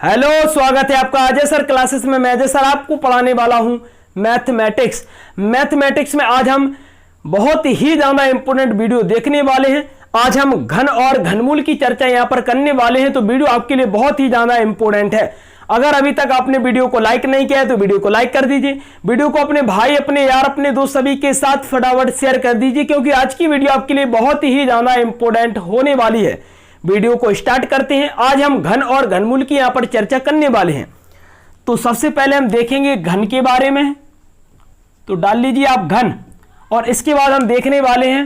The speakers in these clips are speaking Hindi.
हेलो, स्वागत है आपका अजय सर क्लासेस में। मैं अजय सर आपको पढ़ाने वाला हूं मैथमेटिक्स। मैथमेटिक्स में आज हम बहुत ही ज्यादा इंपॉर्टेंट वीडियो देखने वाले हैं। आज हम घन और घनमूल की चर्चा यहां पर करने वाले हैं, तो वीडियो आपके लिए बहुत ही ज्यादा इंपॉर्टेंट है। अगर अभी तक आपने वीडियो को लाइक नहीं किया है तो वीडियो को लाइक कर दीजिए। वीडियो को अपने भाई, अपने यार, अपने दोस्त सभी के साथ फटाफट शेयर कर दीजिए, क्योंकि आज की वीडियो आपके लिए बहुत ही ज्यादा इंपॉर्टेंट होने वाली है। वीडियो को स्टार्ट करते हैं। आज हम घन और घनमूल की यहां पर चर्चा करने वाले हैं। तो सबसे पहले हम देखेंगे घन के बारे में, तो डाल लीजिए आप घन, और इसके बाद हम देखने वाले हैं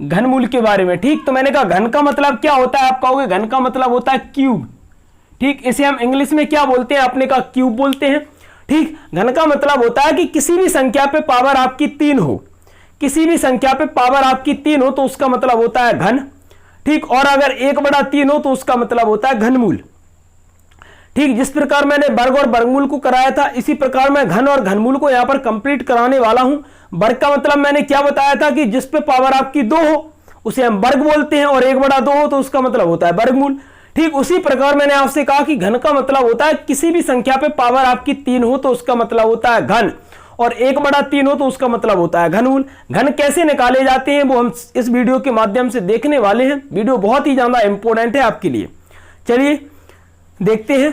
घनमूल के बारे में। ठीक, तो मैंने कहा घन का मतलब क्या होता है। आप कहोगे घन का मतलब होता है क्यूब। ठीक, इसे हम इंग्लिश में क्या बोलते हैं, आपने कहा क्यूब बोलते हैं। ठीक, घन का मतलब होता है कि किसी भी संख्या पे पावर आपकी 3 हो, किसी भी संख्या पे पावर आपकी 3 हो तो उसका मतलब होता है घन। ठीक, और अगर 1/3 हो तो उसका मतलब होता है घनमूल। ठीक, जिस प्रकार मैंने वर्ग और वर्गमूल को कराया था, इसी प्रकार मैं घन और घनमूल को यहां पर कंप्लीट कराने वाला हूं। वर्ग का मतलब मैंने क्या बताया था कि जिस पे पावर आपकी 2 हो उसे हम वर्ग बोलते हैं, और 1/2 हो तो उसका मतलब होता है वर्गमूल। ठीक, उसी प्रकार मैंने आपसे कहा कि घन का मतलब होता है किसी भी संख्या पे पावर आपकी 3 हो तो उसका मतलब होता है घन, और 1/3 हो तो उसका मतलब होता है घनमूल। घन कैसे निकाले जाते हैं वो हम इस वीडियो के माध्यम से देखने वाले हैं। वीडियो बहुत ही ज्यादा इंपॉर्टेंट है आपके लिए। चलिए देखते हैं।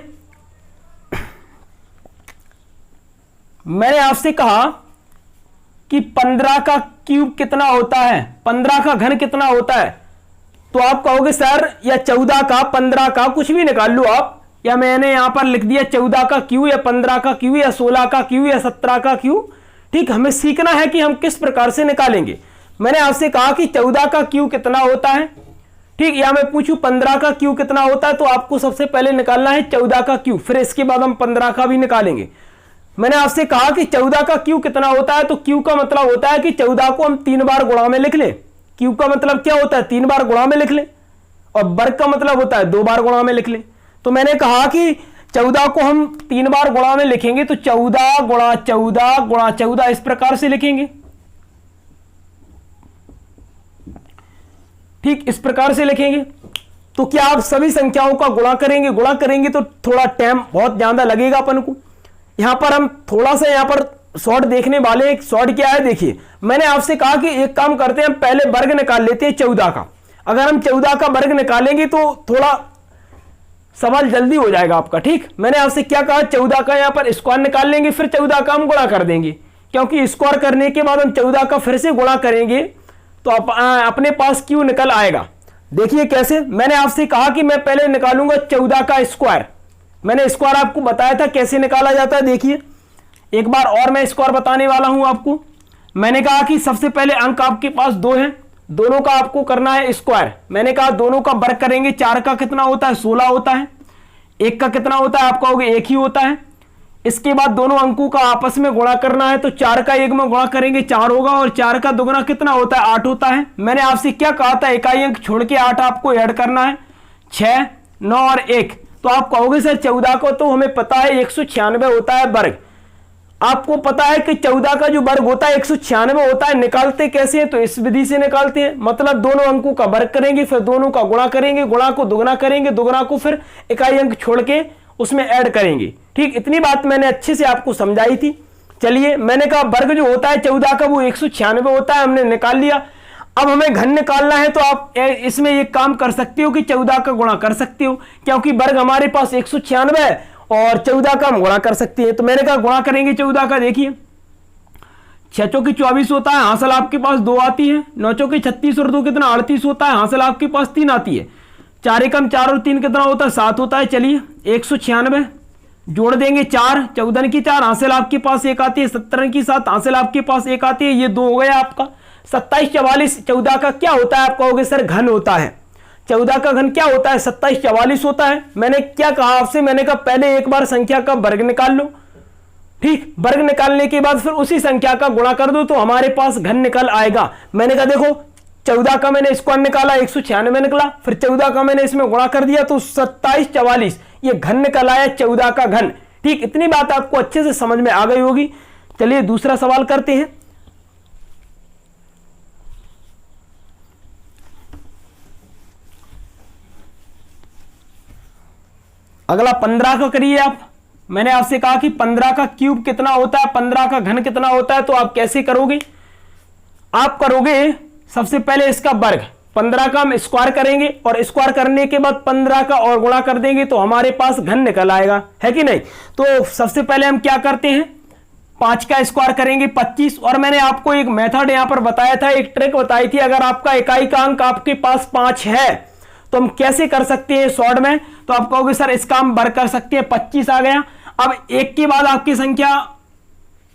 मैंने आपसे कहा कि 15 का क्यूब कितना होता है, 15 का घन कितना होता है। तो आप कहोगे सर या 14 का, 15 का, कुछ भी निकाल लो आप, या मैंने यहां पर लिख दिया 14 का क्यू या 15 का क्यू या 16 का क्यू या 17 का क्यू। ठीक, हमें सीखना है कि हम किस प्रकार से निकालेंगे। मैंने आपसे कहा कि 14 का क्यू कितना होता है। ठीक, या मैं पूछूं 15 का क्यू कितना होता है, तो आपको सबसे पहले निकालना है 14 का क्यू, फिर इसके बाद हम 15 का भी निकालेंगे। मैंने आपसे कहा कि 14 का क्यू कितना होता है, तो क्यू का मतलब होता है कि 14 को हम 3 बार गुणा में लिख लें। क्यू का मतलब क्या होता है, 3 बार गुणा में लिख लें, और वर्ग का मतलब होता है 2 बार गुणा में लिख लें। तो मैंने कहा कि 14 को हम 3 बार गुणा में लिखेंगे, तो 14 गुणा 14 गुणा 14 इस प्रकार से लिखेंगे। ठीक, इस प्रकार से लिखेंगे। तो क्या आप सभी संख्याओं का गुणा करेंगे, गुणा करेंगे तो थोड़ा टाइम बहुत ज्यादा लगेगा अपन को। यहां पर हम थोड़ा सा यहां पर शॉर्ट देखने वाले। एक शॉर्ट क्या है, देखिए मैंने आपसे कहा कि एक काम करते हैं, हम पहले वर्ग निकाल लेते हैं 14 का। अगर हम 14 का वर्ग निकालेंगे तो थोड़ा सवाल जल्दी हो जाएगा आपका। ठीक, मैंने आपसे क्या कहा, 14 का यहां पर स्क्वायर निकाल लेंगे, फिर 14 का हम गुणा कर देंगे, क्योंकि स्क्वायर करने के बाद हम 14 का फिर से गुणा करेंगे तो अपने पास क्यू निकल आएगा। देखिए कैसे, मैंने आपसे कहा कि मैं पहले निकालूंगा 14 का स्क्वायर। मैंने स्क्वायर आपको बताया था कैसे निकाला जाता है। देखिए एक बार और मैं स्क्वायर बताने वाला हूं आपको। मैंने कहा कि सबसे पहले अंक आपके पास 2 है, दोनों का आपको करना है स्क्वायर। मैंने कहा दोनों का वर्ग करेंगे, 4 का कितना होता है, 16 होता है। 1 का कितना होता है, आप कहोगे 1 ही होता है। इसके बाद दोनों अंकों का आपस में गुणा करना है, तो 4 का 1 में गुणा करेंगे 4 होगा, और 4 का दुगुना कितना होता है, 8 होता है। मैंने आपसे क्या कहा था, इकाई अंक छोड़ के 8 आपको ऐड करना है, 6, 9 और 1। तो आप कहोगे सर 14 को तो हमें पता है 196 होता है वर्ग। आपको पता है कि 14 का जो वर्ग होता है 196 होता है। निकालते कैसे हैं, तो इस विधि से निकालते हैं। मतलब दोनों अंकों का वर्ग करेंगे, फिर दोनों का गुणा करेंगे, गुणा को दुगुना करेंगे, दुगुना को फिर इकाई अंक छोड़ के उसमें ऐड करेंगे। ठीक, इतनी बात मैंने अच्छे से आपको समझाई थी। चलिए, मैंने कहा वर्ग जो होता है 14 का वो 196 होता है, हमने निकाल लिया। अब हमें घन निकालना है, तो आप इसमें एक काम कर सकते हो कि 14 का गुणा कर सकते हो, क्योंकि वर्ग हमारे पास 196 है और 14 का हम गुणा कर सकते हैं। तो मैंने कहा गुणा करेंगे 14 का। देखिए 6 चौकी 24 होता है, हासिल आपके पास 2 आती है। 9 चौकी 36 और 2 कितना 38 होता है, हासिल आपके पास 3 आती है। 4 एकम 4 और 3 कितना होता है, 7 होता है। चलिए 196 जोड़ देंगे, 4 14 की 4, हासिल आपके पास 1 आती है। 17 की 7, हासिल आपके पास 1 आती है। ये 2 हो गया आपका। 27 44 14 का क्या होता है, आप कहोगे सर घन होता है। 14 का घन क्या होता है, 27 44 होता है। मैंने क्या कहा आपसे, मैंने कहा पहले एक बार संख्या का वर्ग निकाल लो। ठीक, वर्ग निकालने के बाद फिर उसी संख्या का गुणा कर दो तो हमारे पास घन निकल आएगा। मैंने कहा देखो 14 का मैंने स्क्वायर निकाला, 196 निकला, फिर 14 का मैंने इसमें गुणा कर दिया तो 27 44 ये घन निकल आया, 14 का घन। ठीक, इतनी बात आपको अच्छे से समझ में आ गई होगी। चलिए दूसरा सवाल करते हैं। अगला 15 का करिए आप। मैंने आपसे कहा कि 15 का क्यूब कितना होता है, 15 का घन कितना होता है, तो आप कैसे करोगे? आप करोगे सबसे पहले इसका वर्ग, 15 का हम स्क्वायर करेंगे और स्क्वायर करने के बाद 15 का और गुणा कर देंगे तो हमारे पास घन निकल आएगा, है कि नहीं? तो सबसे पहले हम क्या करते हैं, 5 का स्क्वायर करेंगे 25। और मैंने आपको एक मेथड यहां पर बताया था, एक ट्रिक बताई थी, अगर आपका इकाई का अंक आपके पास 5 है तो हम कैसे कर सकते हैं शॉर्ट में? तो आप कहोगे सर इसका हम वर्ग कर सकते हैं, 25 आ गया। अब 1 के बाद आपकी संख्या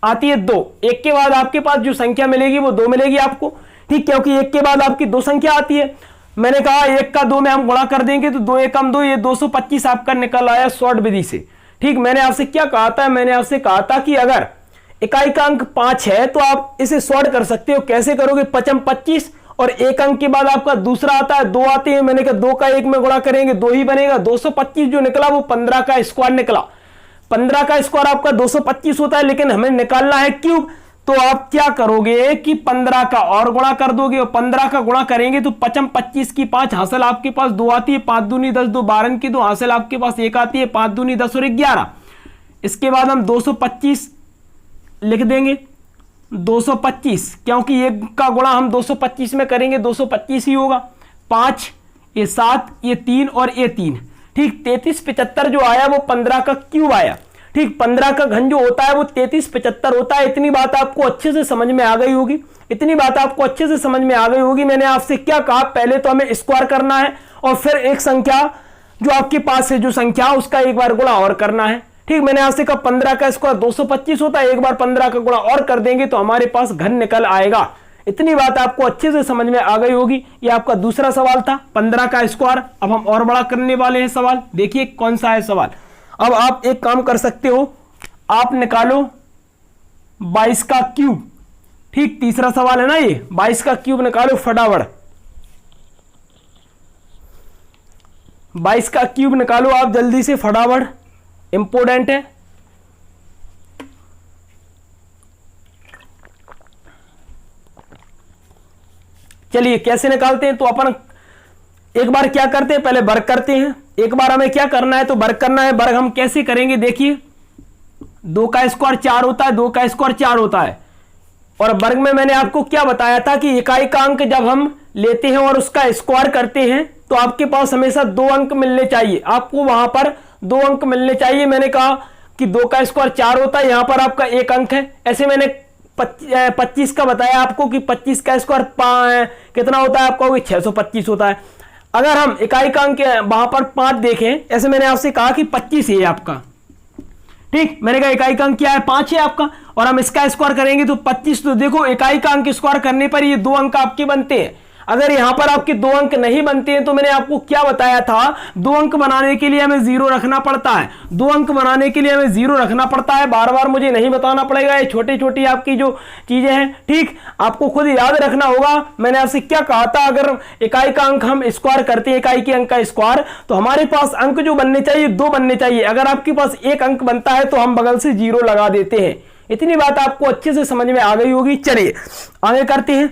आती है 2, 1 के बाद आपके पास जो संख्या मिलेगी वो 2 मिलेगी आपको, ठीक, क्योंकि 1 के बाद आपकी 2 संख्या आती है। मैंने कहा 1 का 2 में हम गुणा कर देंगे तो 2 1 2, ये 225 आपका निकल आया शॉर्ट विधि से, ठीक। मैंने आपसे क्या कहा था, मैंने आपसे कहा था कि अगर इकाई का अंक 5 है तो आप इसे शॉर्ट कर सकते हो। कैसे करोगे? 5 25 और 1 अंक के बाद आपका दूसरा आता है, 2 आते हैं। मैंने कहा 2 का 1 में गुणा करेंगे 2 ही बनेगा। 225 जो निकला वो 15 का स्क्वायर निकला। 15 का स्क्वायर आपका 225 होता है, लेकिन हमें निकालना है क्यूब। तो आप क्या करोगे कि 15 का और गुणा कर दोगे और 15 का गुणा करेंगे तो 5 25 की 5 हासिल आपके पास 2 आती है, 5 दूनी 10, 2 12 की 2 हासिल आपके पास 1 आती है, 5 दूनी 10 और 11। इसके बाद हम 225 लिख देंगे, 225, क्योंकि 1 का गुणा हम 225 में करेंगे 225 ही होगा। 5 ये 7 ये 3 और ये 3, ठीक। 33 75 जो आया वो 15 का क्यूब आया, ठीक। 15 का घन जो होता है वो 33 75 होता है। इतनी बात आपको अच्छे से समझ में आ गई होगी, इतनी बात आपको अच्छे से समझ में आ गई होगी। मैंने आपसे क्या कहा, पहले तो हमें स्क्वायर करना है और फिर एक संख्या जो आपके पास है जो संख्या उसका एक बार गुणा और करना है, ठीक। मैंने आपसे कहा 15 का स्क्वायर 225 होता है, एक बार 15 का गुणा और कर देंगे तो हमारे पास घन निकल आएगा। इतनी बात आपको अच्छे से समझ में आ गई होगी। ये आपका दूसरा सवाल था, 15 का स्क्वायर। अब हम और बड़ा करने वाले हैं सवाल, देखिए कौन सा है सवाल। अब आप एक काम कर सकते हो, आप निकालो 22 का क्यूब, ठीक। तीसरा सवाल है ना ये, 22 का क्यूब निकालो फटाफट। 22 का क्यूब निकालो आप जल्दी से फटाफट, इंपोर्टेंट है। चलिए कैसे निकालते हैं, तो अपन एक बार क्या करते हैं, पहले वर्ग करते हैं। एक बार हमें क्या करना है, तो वर्ग करना है। वर्ग हम कैसे करेंगे, देखिए 2 का स्क्वायर 4 होता है, 2 का स्क्वायर 4 होता है। और वर्ग में मैंने आपको क्या बताया था कि इकाई का अंक जब हम लेते हैं और उसका स्क्वायर करते हैं तो आपके पास हमेशा 2 अंक मिलने चाहिए, आपको वहां पर 2 अंक मिलने चाहिए। मैंने कहा कि 2 का स्क्वायर 4 होता है, यहां पर आपका 1 अंक है। ऐसे मैंने 25 का बताया आपको कि 25 का स्क्वायर कितना होता है आपका, 625 होता है। अगर हम इकाई का अंक वहां पर 5 देखें, ऐसे मैंने आपसे कहा कि 25 है आपका, ठीक। मैंने कहा इकाई का अंक क्या है, 5 है आपका, और हम इसका स्क्वायर करेंगे तो 25। तो देखो इकाई का अंक स्क्वायर करने पर ये 2 अंक आपके बनते हैं। अगर यहां पर आपके 2 अंक नहीं बनते हैं तो मैंने आपको क्या बताया था, 2 अंक बनाने के लिए हमें 0 रखना पड़ता है। 2 अंक बनाने के लिए हमें 0 रखना पड़ता है, बार बार मुझे नहीं बताना पड़ेगा, ये छोटी छोटी आपकी जो चीजें हैं, ठीक, आपको खुद याद रखना होगा। मैंने आपसे क्या कहा था, अगर इकाई का अंक हम स्क्वायर करते हैं, इकाई के अंक का स्क्वायर, तो हमारे पास अंक जो बनने चाहिए 2 बनने चाहिए। अगर आपके पास 1 अंक बनता है तो हम बगल से 0 लगा देते हैं। इतनी बात आपको अच्छे से समझ में आ गई होगी। चलिए आगे करते हैं।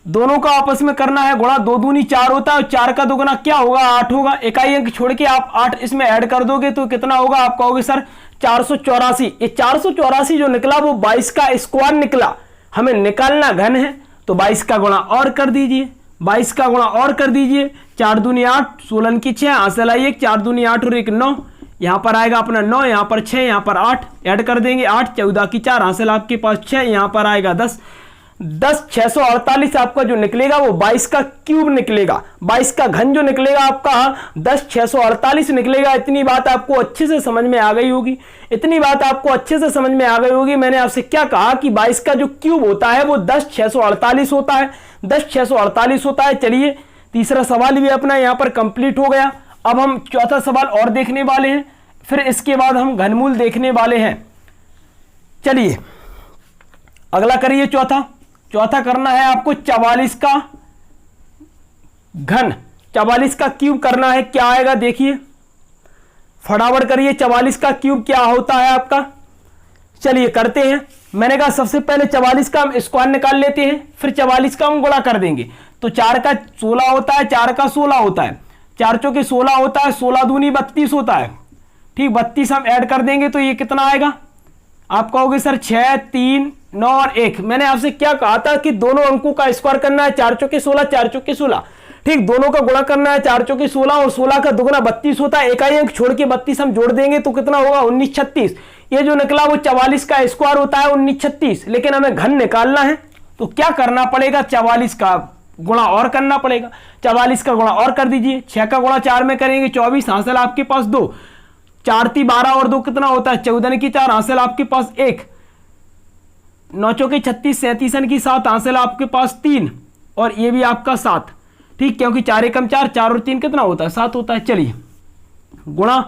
दोनों का आपस में करना है गुणा, 2 दूनी 4 होता है, 4 का दुगुना क्या होगा, 8 होगा। इकाई अंक छोड़ के आप 8 इसमें ऐड कर दोगे तो कितना होगा, आप कहोगे सर 484। ये 484 जो निकला वो 22 का स्क्वायर निकला। हमें निकालना घन है तो 22 का गुणा और कर दीजिए, 22 का गुणा और कर दीजिए। 4 दूनी 8, 16 की 6, हासिल आई 1, 4 दूनी 8 और 1 9, यहां पर आएगा अपना 9, यहां पर 6, यहां पर 8 ऐड कर देंगे। 8 14 की 4, हासिल आपके पास 6, यहां पर आएगा 10। 648 आपका जो निकलेगा वो 22 का क्यूब निकलेगा। 22 का घन जो निकलेगा आपका 648 निकलेगा। इतनी बात आपको अच्छे से समझ में आ गई होगी, इतनी बात आपको अच्छे से समझ में आ गई होगी। मैंने आपसे क्या कहा कि 22 का जो क्यूब होता है वो 648 होता है, 648 होता है। चलिए तीसरा सवाल भी अपना यहां पर कंप्लीट हो गया। अब हम चौथा सवाल और देखने वाले हैं, फिर इसके बाद हम घनमूल देखने वाले हैं। चलिए अगला करिए, चौथा करना है आपको 44 का घन, 44 का क्यूब करना है। क्या आएगा देखिए फटाफट करिए, 44 का क्यूब क्या होता है आपका। चलिए करते हैं। मैंने कहा सबसे पहले 44 का हम स्क्वायर निकाल लेते हैं, फिर 44 का हम गुणा कर देंगे। तो 4 का 16 होता है, 4 का 16 होता है, 4 चौके 16 होता है, 16 दूनी 32 होता है, ठीक 32 हम ऐड कर देंगे तो ये कितना आएगा, आप कहोगे सर 6, 3, 9 और 1। मैंने आपसे क्या कहा था कि दोनों अंकों का स्क्वायर करना है, 4 चौके 16, 4 चौके 16, ठीक दोनों का गुणा करना है, 4 चौके 16 और 16 का दुगुना 32 होता है, इकाई अंक छोड़ के 32 हम जोड़ देंगे तो कितना होगा 19, 36। ये जो निकला वो 44 का स्क्वायर होता है 19, 36, लेकिन हमें घन निकालना है तो क्या करना पड़ेगा, 44 का गुणा और करना पड़ेगा। 44 का गुणा और कर दीजिए, 6 का गुणा 4 में करेंगे 24, हासिल आपके पास 2, 4 × 12 और 2 कितना होता है 14 की 4, हासिल आपके पास 1, 9 चौके 36, 37 की 7, हासिल आपके पास 3 और ये भी आपका 7, ठीक क्योंकि 4 एकम 4, 4 और 3 कितना होता है 7 होता है। चलिए गुणा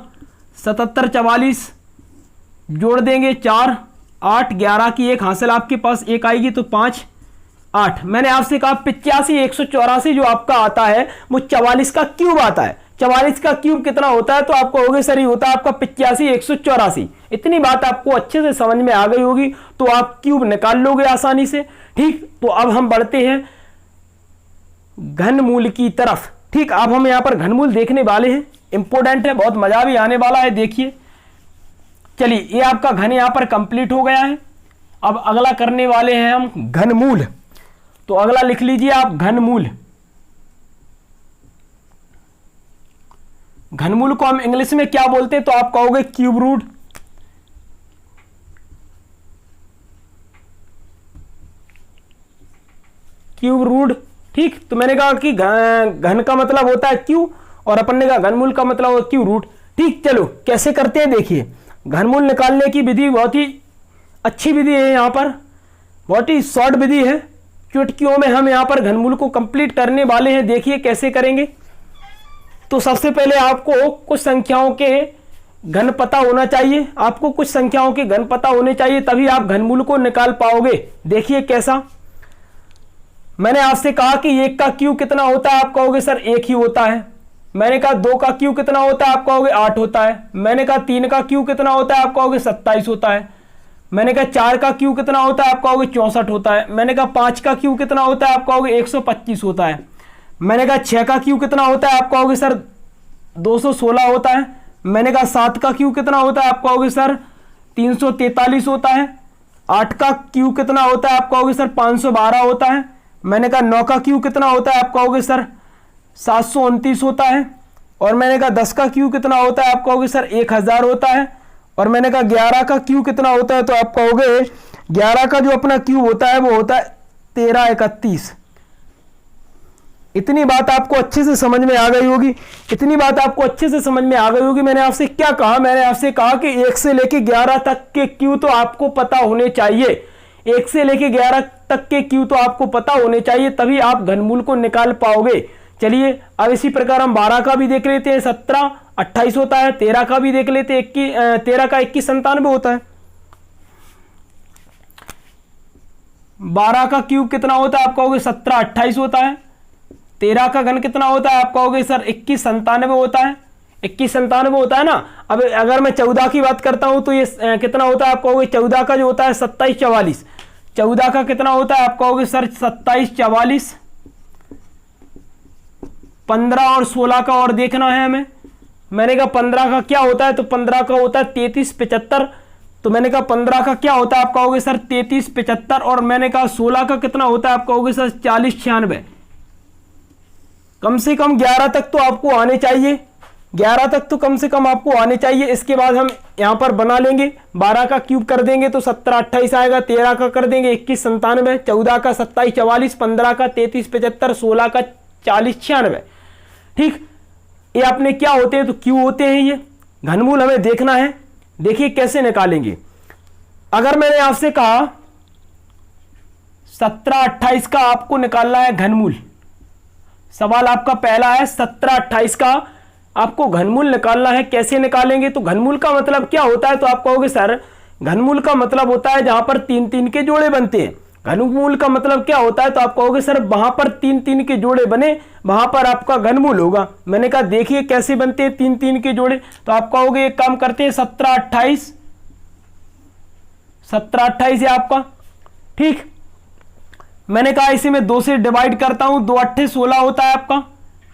77, 44 जोड़ देंगे 4, 8, 11 की 1, हासिल आपके पास 1 आएगी तो 5, 8। मैंने आपसे कहा 85, 184 जो आपका आता है वो 44 का क्यूब आता है। 44 का क्यूब कितना होता है तो आपको होगा सर ये होता है आपका 85, 184। इतनी बात आपको अच्छे से समझ में आ गई होगी तो आप क्यूब निकाल लोगे आसानी से, ठीक। तो अब हम बढ़ते हैं घनमूल की तरफ, ठीक। अब हम यहां पर घनमूल देखने वाले हैं, इंपॉर्टेंट है, बहुत मजा भी आने वाला है। देखिए चलिए ये आपका घन यहां पर कंप्लीट हो गया है। अब अगला करने वाले हैं हम घनमूल, तो अगला लिख लीजिए आप घनमूल। घनमूल को हम इंग्लिश में क्या बोलते हैं तो आप कहोगे क्यूब रूट। क्यूब रूट, ठीक। तो मैंने कहा कि घन का मतलब होता है क्यू और अपन ने कहा घनमूल का मतलब होता है क्यू रूट, ठीक। चलो कैसे करते हैं देखिए, घनमूल निकालने की विधि बहुत ही अच्छी विधि है, यहां पर बहुत ही शॉर्ट विधि है, चुटकियों में हम यहां पर घनमूल को कंप्लीट करने वाले हैं। देखिए कैसे करेंगे। तो सबसे पहले आपको कुछ संख्याओं के घन पता होना चाहिए, आपको कुछ संख्याओं के घन पता होने चाहिए तभी आप घनमूल को निकाल पाओगे। देखिए कैसा, मैंने आपसे कहा कि 1 का क्यूब कितना होता है, आप कहोगे सर 1 ही होता है। मैंने कहा 2 का क्यूब कितना होता है, आप कहोगे 8 होता है। मैंने कहा 3 का क्यूब कितना होता है, आप कहोगे 27 होता है। मैंने कहा 4 का क्यूब कितना होता है, आप कहोगे 64 होता है। मैंने कहा 5 का क्यूब कितना होता है, आप कहोगे 125 होता है। मैंने कहा 6 का क्यूब कितना होता है, आप कहोगे सर 216 होता है। मैंने कहा 7 का क्यूब कितना होता है, आप कहोगे सर 343 होता है। 8 का क्यूब कितना होता है, आप कहोगे सर 512 होता है। मैंने कहा 9 का क्यूब कितना होता है, आप कहोगे सर 729 होता है। और मैंने कहा 10 का क्यूब कितना होता है, आप कहोगे सर 1000 होता है। और मैंने कहा 11 का क्यूब कितना होता है तो आप कहोगे 11 का जो अपना क्यूब होता है वो होता है 1331। इतनी बात आपको अच्छे से समझ में आ गई होगी, इतनी बात आपको अच्छे से समझ में आ गई होगी। मैंने आपसे क्या कहा, मैंने आपसे कहा कि 1 से लेके 11 तक के क्यूब तो आपको पता होने चाहिए। 1 से लेके 11 तक के क्यूब तो आपको पता होने चाहिए, तभी आप घनमूल को निकाल पाओगे। चलिए अब इसी प्रकार हम 12 का भी देख लेते हैं, 17 28 होता है। 13 का भी देख लेते हैं, 13 का 21 97 होता है। 12 का क्यूब कितना होता है, आप कहोगे 17 28 होता है। 13 का घन कितना होता है, आप कहोगे सर 21 97 होता है। 21 97 होता है ना। अब अगर मैं 14 की बात करता हूं तो ये कितना होता है, आप कहोगे 14 का जो होता है 27 44। 14 का कितना होता है, आप कहोगे सर 27 44। 15 और 16 का और देखना है हमें। मैंने कहा 15 का क्या होता है तो 15 का होता है 33 75। तो मैंने कहा 15 का क्या होता है, आप कहोगे सर 33 75। और मैंने कहा 16 का कितना होता है, आप कहोगे सर 40 96। कम से कम 11 तक तो आपको आने चाहिए, 11 तक तो कम से कम आपको आने चाहिए। इसके बाद हम यहां पर बना लेंगे, 12 का क्यूब कर देंगे तो 17 28 आएगा। 13 का कर देंगे 21 97। 14 का 27 44। 15 का 33 75। 16 का 40 96। ठीक, ये अपने क्या होते हैं तो क्यों होते हैं ये घनमूल हमें देखना है। देखिए कैसे निकालेंगे। अगर मैंने आपसे कहा 17 28 का आपको निकालना है घनमूल, सवाल आपका पहला है 17 28 का आपको घनमूल निकालना है, कैसे निकालेंगे। तो घनमूल का मतलब क्या होता है तो आप कहोगे सर घनमूल का मतलब होता है जहां पर 3 3 के जोड़े बनते हैं। घनमूल का मतलब क्या होता है तो आप कहोगे सर वहां पर 3 3 के जोड़े बने वहां पर आपका घनमूल होगा। मैंने कहा देखिए कैसे बनते हैं 3 3 के जोड़े। तो आप कहोगे एक काम करते हैं 17 28 है आपका। ठीक, मैंने कहा इसे मैं 2 से डिवाइड करता हूं, 2 8 16 होता है आपका,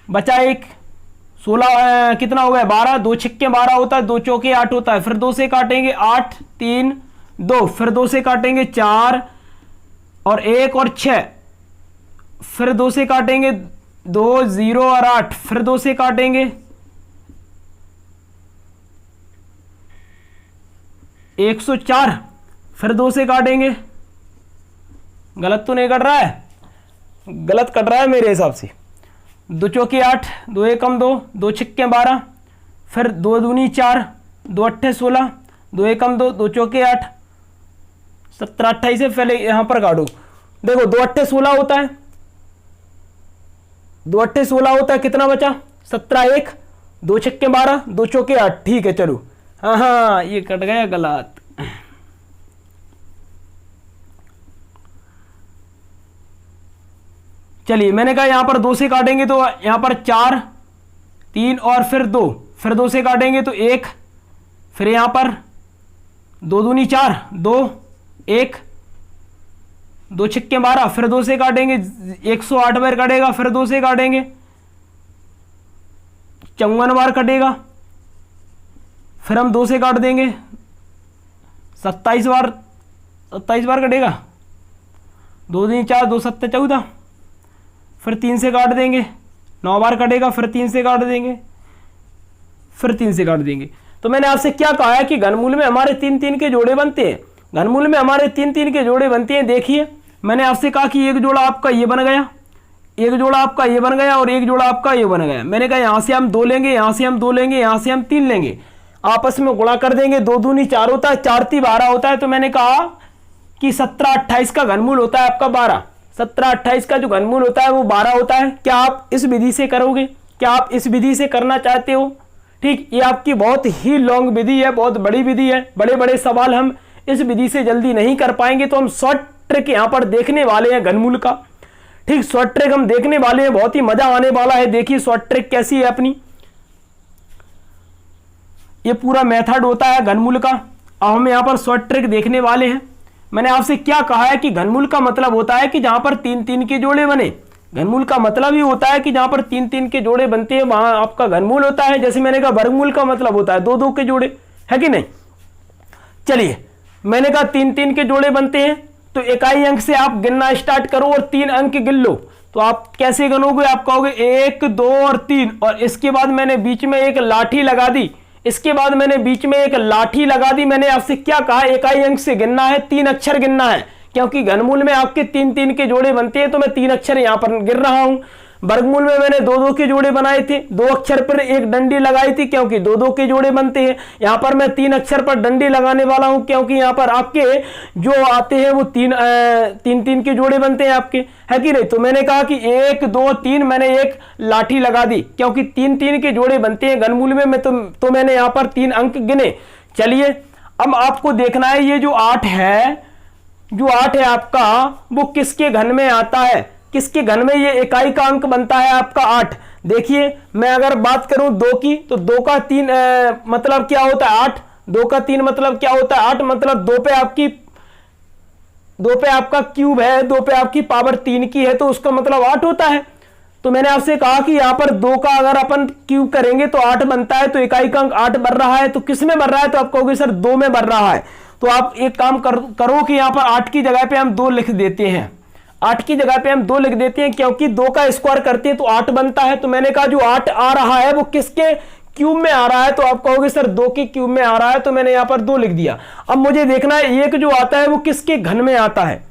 बचा 1। 16 कितना हो गया 12, 2 छक्के 12 होता है, 2 चौके 8 होता है, फिर 2 से काटेंगे 8 3 2, फिर 2 से काटेंगे 4 और 1 और 6, फिर 2 से काटेंगे 2 0 और 8, फिर 2 से काटेंगे 104, फिर 2 से काटेंगे, गलत तो नहीं कट रहा है, गलत कट रहा है मेरे हिसाब से, 2 चौके 8, 2 एकम 2, 2 छक्के 12, फिर 2 दूनी 4, 2 अट्ठे 16, 2 एकम 2, 2 चौके 8, 17 28 से पहले यहां पर काटो। देखो 2 अट्ठे 16 होता है, 2 अट्ठे 16 होता है, कितना बचा 17 1, 2 छक्के 12, 2 चौके 8, ठीक है चलो। हाँ हाँ ये कट गया गलत। चलिए मैंने कहा यहां पर 2 से काटेंगे तो यहां पर 4 3 और फिर 2, फिर 2 से काटेंगे तो 1, फिर यहां पर 2 दूनी 4, 2 1, 2 छक्के 12, फिर 2 से काटेंगे 108 बार कटेगा, फिर 2 से काटेंगे 54 बार कटेगा, फिर हम 2 से काट देंगे 27 बार कटेगा, 2 दूनी 4, 2 सत्ते 14, फिर 3 से काट देंगे 9 बार कटेगा, फिर 3 से काट देंगे, फिर 3 से काट देंगे। तो मैंने आपसे क्या कहा है कि घनमूल में हमारे 3 3 के जोड़े बनते हैं, घनमूल में हमारे 3 3 के जोड़े बनते हैं। देखिए मैंने आपसे कहा कि एक जोड़ा आपका ये बन गया, एक जोड़ा आपका ये बन गया और एक जोड़ा आपका ये बन गया। मैंने कहा यहां से हम 2 लेंगे, यहां से हम 2 लेंगे, यहां से हम 3 लेंगे, आपस में गुणा कर देंगे, 2 दूनी 4 होता है, 4 ती 12 होता है। तो मैंने कहा कि 17 28 का घनमूल होता है आपका 12, 17 28 का जो घनमूल होता है वो 12 होता है। क्या आप इस विधि से करोगे? क्या आप इस विधि से करना चाहते हो? ठीक, ये आपकी बहुत ही लॉन्ग विधि है, बहुत बड़ी विधि है, बड़े बड़े सवाल हम इस विधि से जल्दी नहीं कर पाएंगे। तो हम शॉर्ट ट्रिक यहां पर देखने वाले हैं घनमूल का। ठीक, शॉर्ट ट्रिक हम देखने वाले हैं, बहुत ही मजा आने वाला है। देखिए शॉर्ट ट्रिक कैसी है अपनी, ये पूरा मेथड होता है घनमूल का। अब हम यहां पर शॉर्ट ट्रिक देखने वाले हैं। मैंने आपसे क्या कहा है कि घनमूल का मतलब होता है कि जहां पर 3 3 के जोड़े बने, घनमूल का मतलब ही होता है कि जहां पर 3 3 के जोड़े बनते हैं वहां आपका घनमूल होता है। जैसे मैंने कहा वर्गमूल का मतलब होता है 2 2 के जोड़े, है कि नहीं। चलिए मैंने कहा 3 3 के जोड़े बनते हैं, तो इकाई अंक से आप गिनना स्टार्ट करो और 3 अंक गिन लो। तो आप कैसे गिनोगे? आप कहोगे 1 2 और 3, और इसके बाद मैंने बीच में एक लाठी लगा दी, इसके बाद मैंने बीच में एक लाठी लगा दी। मैंने आपसे क्या कहा? इकाई अंक से गिनना है, 3 अक्षर गिनना है, क्योंकि घनमूल में आपके 3 3 के जोड़े बनते हैं, तो मैं 3 अक्षर यहां पर गिन रहा हूं। वर्गमूल में मैंने 2 2 के जोड़े बनाए थे, 2 अक्षर पर एक डंडी लगाई थी, क्योंकि 2 2 के जोड़े बनते हैं। यहां पर मैं 3 अक्षर पर डंडी लगाने वाला हूं, क्योंकि यहां पर आपके जो आते हैं वो 3 3 के जोड़े बनते हैं आपके, है कि नहीं। तो मैंने कहा कि 1 2 3, मैंने एक लाठी लगा दी, क्योंकि 3 3 के जोड़े बनते हैं घनमूल में। मैं तो मैंने यहां पर 3 अंक गिने। चलिए अब आपको देखना है ये जो 8 है, जो 8 है आपका, वो किसके घन में आता है, किसके घन में ये इकाई का अंक बनता है आपका 8। देखिए मैं अगर बात करूं 2 की, तो 2 का 3 मतलब क्या होता है 8, 2 का 3 मतलब क्या होता है 8, मतलब 2 पे आपका क्यूब है, 2 पे आपकी पावर 3 की है, तो उसका मतलब 8 होता है। तो मैंने आपसे कहा कि यहां पर 2 का अगर अपन क्यूब करेंगे तो 8 बनता है, तो इकाई का अंक 8 बन रहा है। तो किस में बन रहा है? तो आप कहोगे सर 2 में बन रहा है। तो आप एक काम करो कि यहां पर 8 की जगह पे हम 2 लिख देते हैं, 8 की जगह पे हम 2 लिख देते हैं, क्योंकि 2 का स्क्वायर करते हैं तो 8 बनता है। तो मैंने कहा जो 8 आ रहा है वो किसके क्यूब में आ रहा है? तो आप कहोगे सर 2 के क्यूब में आ रहा है, तो मैंने यहां पर 2 लिख दिया। अब मुझे देखना है एक जो आता है वो किसके घन में आता है,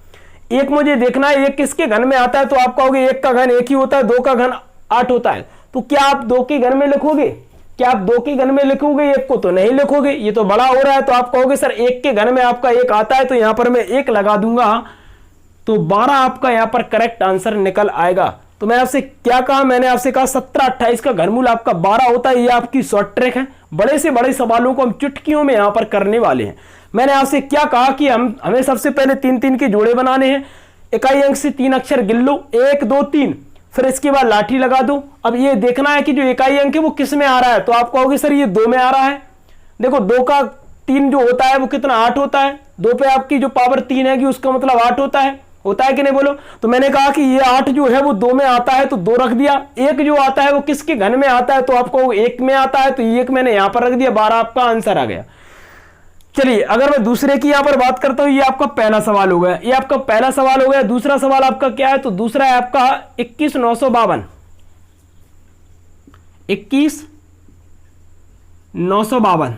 एक मुझे देखना है एक किसके घन में आता है। तो आप कहोगे 1 का घन 1 ही होता है, 2 का घन 8 होता है। तो क्या आप 2 के घन में लिखोगे? क्या आप 2 के घन में लिखोगे? 1 को तो नहीं लिखोगे, ये तो बड़ा हो रहा है। तो आप कहोगे सर 1 के घन में आपका 1 आता है, तो यहां पर मैं 1 लगा दूंगा, तो 12 आपका यहां पर करेक्ट आंसर निकल आएगा। तो मैं आपसे क्या कहा? मैंने आपसे कहा 17 28 का घनमूल आपका 12 होता है। ये आपकी शॉर्ट ट्रिक है, बड़े से बड़े सवालों को हम चुटकियों में यहां पर करने वाले हैं। मैंने आपसे क्या कहा कि हमें सबसे पहले 3 3 के जोड़े बनाने हैं, इकाई अंक से 3 अक्षर गिन लो, 1 2 3, फिर इसके बाद लाठी लगा दो। अब ये देखना है कि जो इकाई अंक है वो किस में आ रहा है। तो आप कहोगे सर ये 2 में आ रहा है। देखो 2 का 3 जो होता है वो कितना 8 होता है, 2 पे आपकी जो पावर 3 है उसका मतलब 8 होता है। होता है कि नहीं बोलो। तो मैंने कहा कि ये 8 जो है वो 2 में आता है तो 2 रख दिया, 1 जो आता है वो किसके घन में आता है, तो आपको 1 में आता है तो 1 मैंने यहां पर रख दिया, 12 आपका आंसर आ गया। चलिए अगर मैं दूसरे की यहां पर बात करता हूं, ये आपका पहला सवाल हो गया, ये आपका पहला सवाल हो गया। दूसरा सवाल आपका क्या है, तो दूसरा है आपका 21,952, 21,952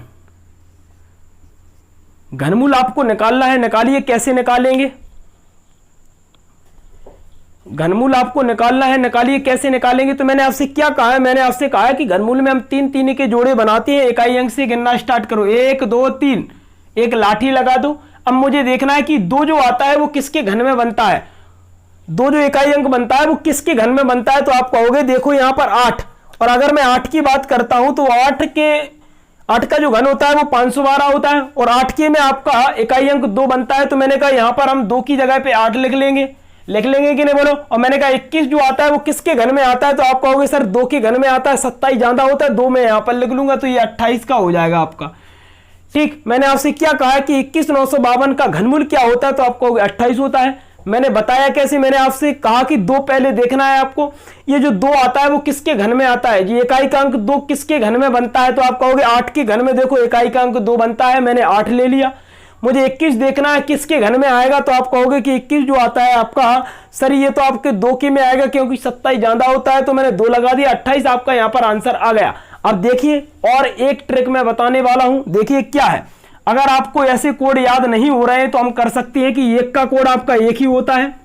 घनमूल आपको निकालना है। निकालिए, कैसे निकालेंगे, घनमूल आपको निकालना है, निकालिए कैसे निकालेंगे। तो मैंने आपसे क्या कहा है, मैंने आपसे कहा है कि घनमूल में हम 3 3 के जोड़े बनाते हैं। इकाई अंक से गिनना स्टार्ट करो, 1 2 3, एक लाठी लगा दो। अब मुझे देखना है कि 2 जो आता है वो किसके घन में बनता है, 2 जो इकाई अंक बनता है वो किसके घन में बनता है। तो आप कहोगे देखो यहां पर 8, और अगर मैं 8 की बात करता हूं तो 8 का जो घन होता है वो 512 होता है, और 8 के में आपका इकाई अंक 2 बनता है। तो मैंने कहा यहां पर हम 2 की जगह पे 8 लिख लेंगे कि नहीं बोलो। और मैंने कहा 21 जो आता है वो किसके घन में आता है, तो आप कहोगे सर 2 के घन में आता है, 27 ज्यादा होता है, 2 में यहां पर लिख लूंगा तो ये 28 का हो जाएगा आपका। ठीक, मैंने आपसे क्या कहा है कि 21,952 का घनमूल क्या होता है, तो आप कहोगे 28 होता है। मैंने बताया कैसे, मैंने आपसे कहा कि 2 पहले देखना है आपको, ये जो 2 आता है वो किसके घन में आता है, ये इकाई का अंक 2 किसके घन में बनता है। तो आप कहोगे 8 के घन में, देखो इकाई का अंक 2 बनता है, मैंने 8 ले लिया। मुझे 21 देखना है किसके घन में आएगा, तो आप कहोगे कि 21 जो आता है आपका सर ये तो आपके 2 के में आएगा, क्योंकि 27 ज्यादा होता है, तो मैंने 2 लगा दिया, 28 आपका यहां पर आंसर आ गया। अब देखिए और एक ट्रिक मैं बताने वाला हूं, देखिए क्या है। अगर आपको ऐसे कोड याद नहीं हो रहे हैं तो हम कर सकते हैं कि 1 का कोड आपका 1 ही होता है,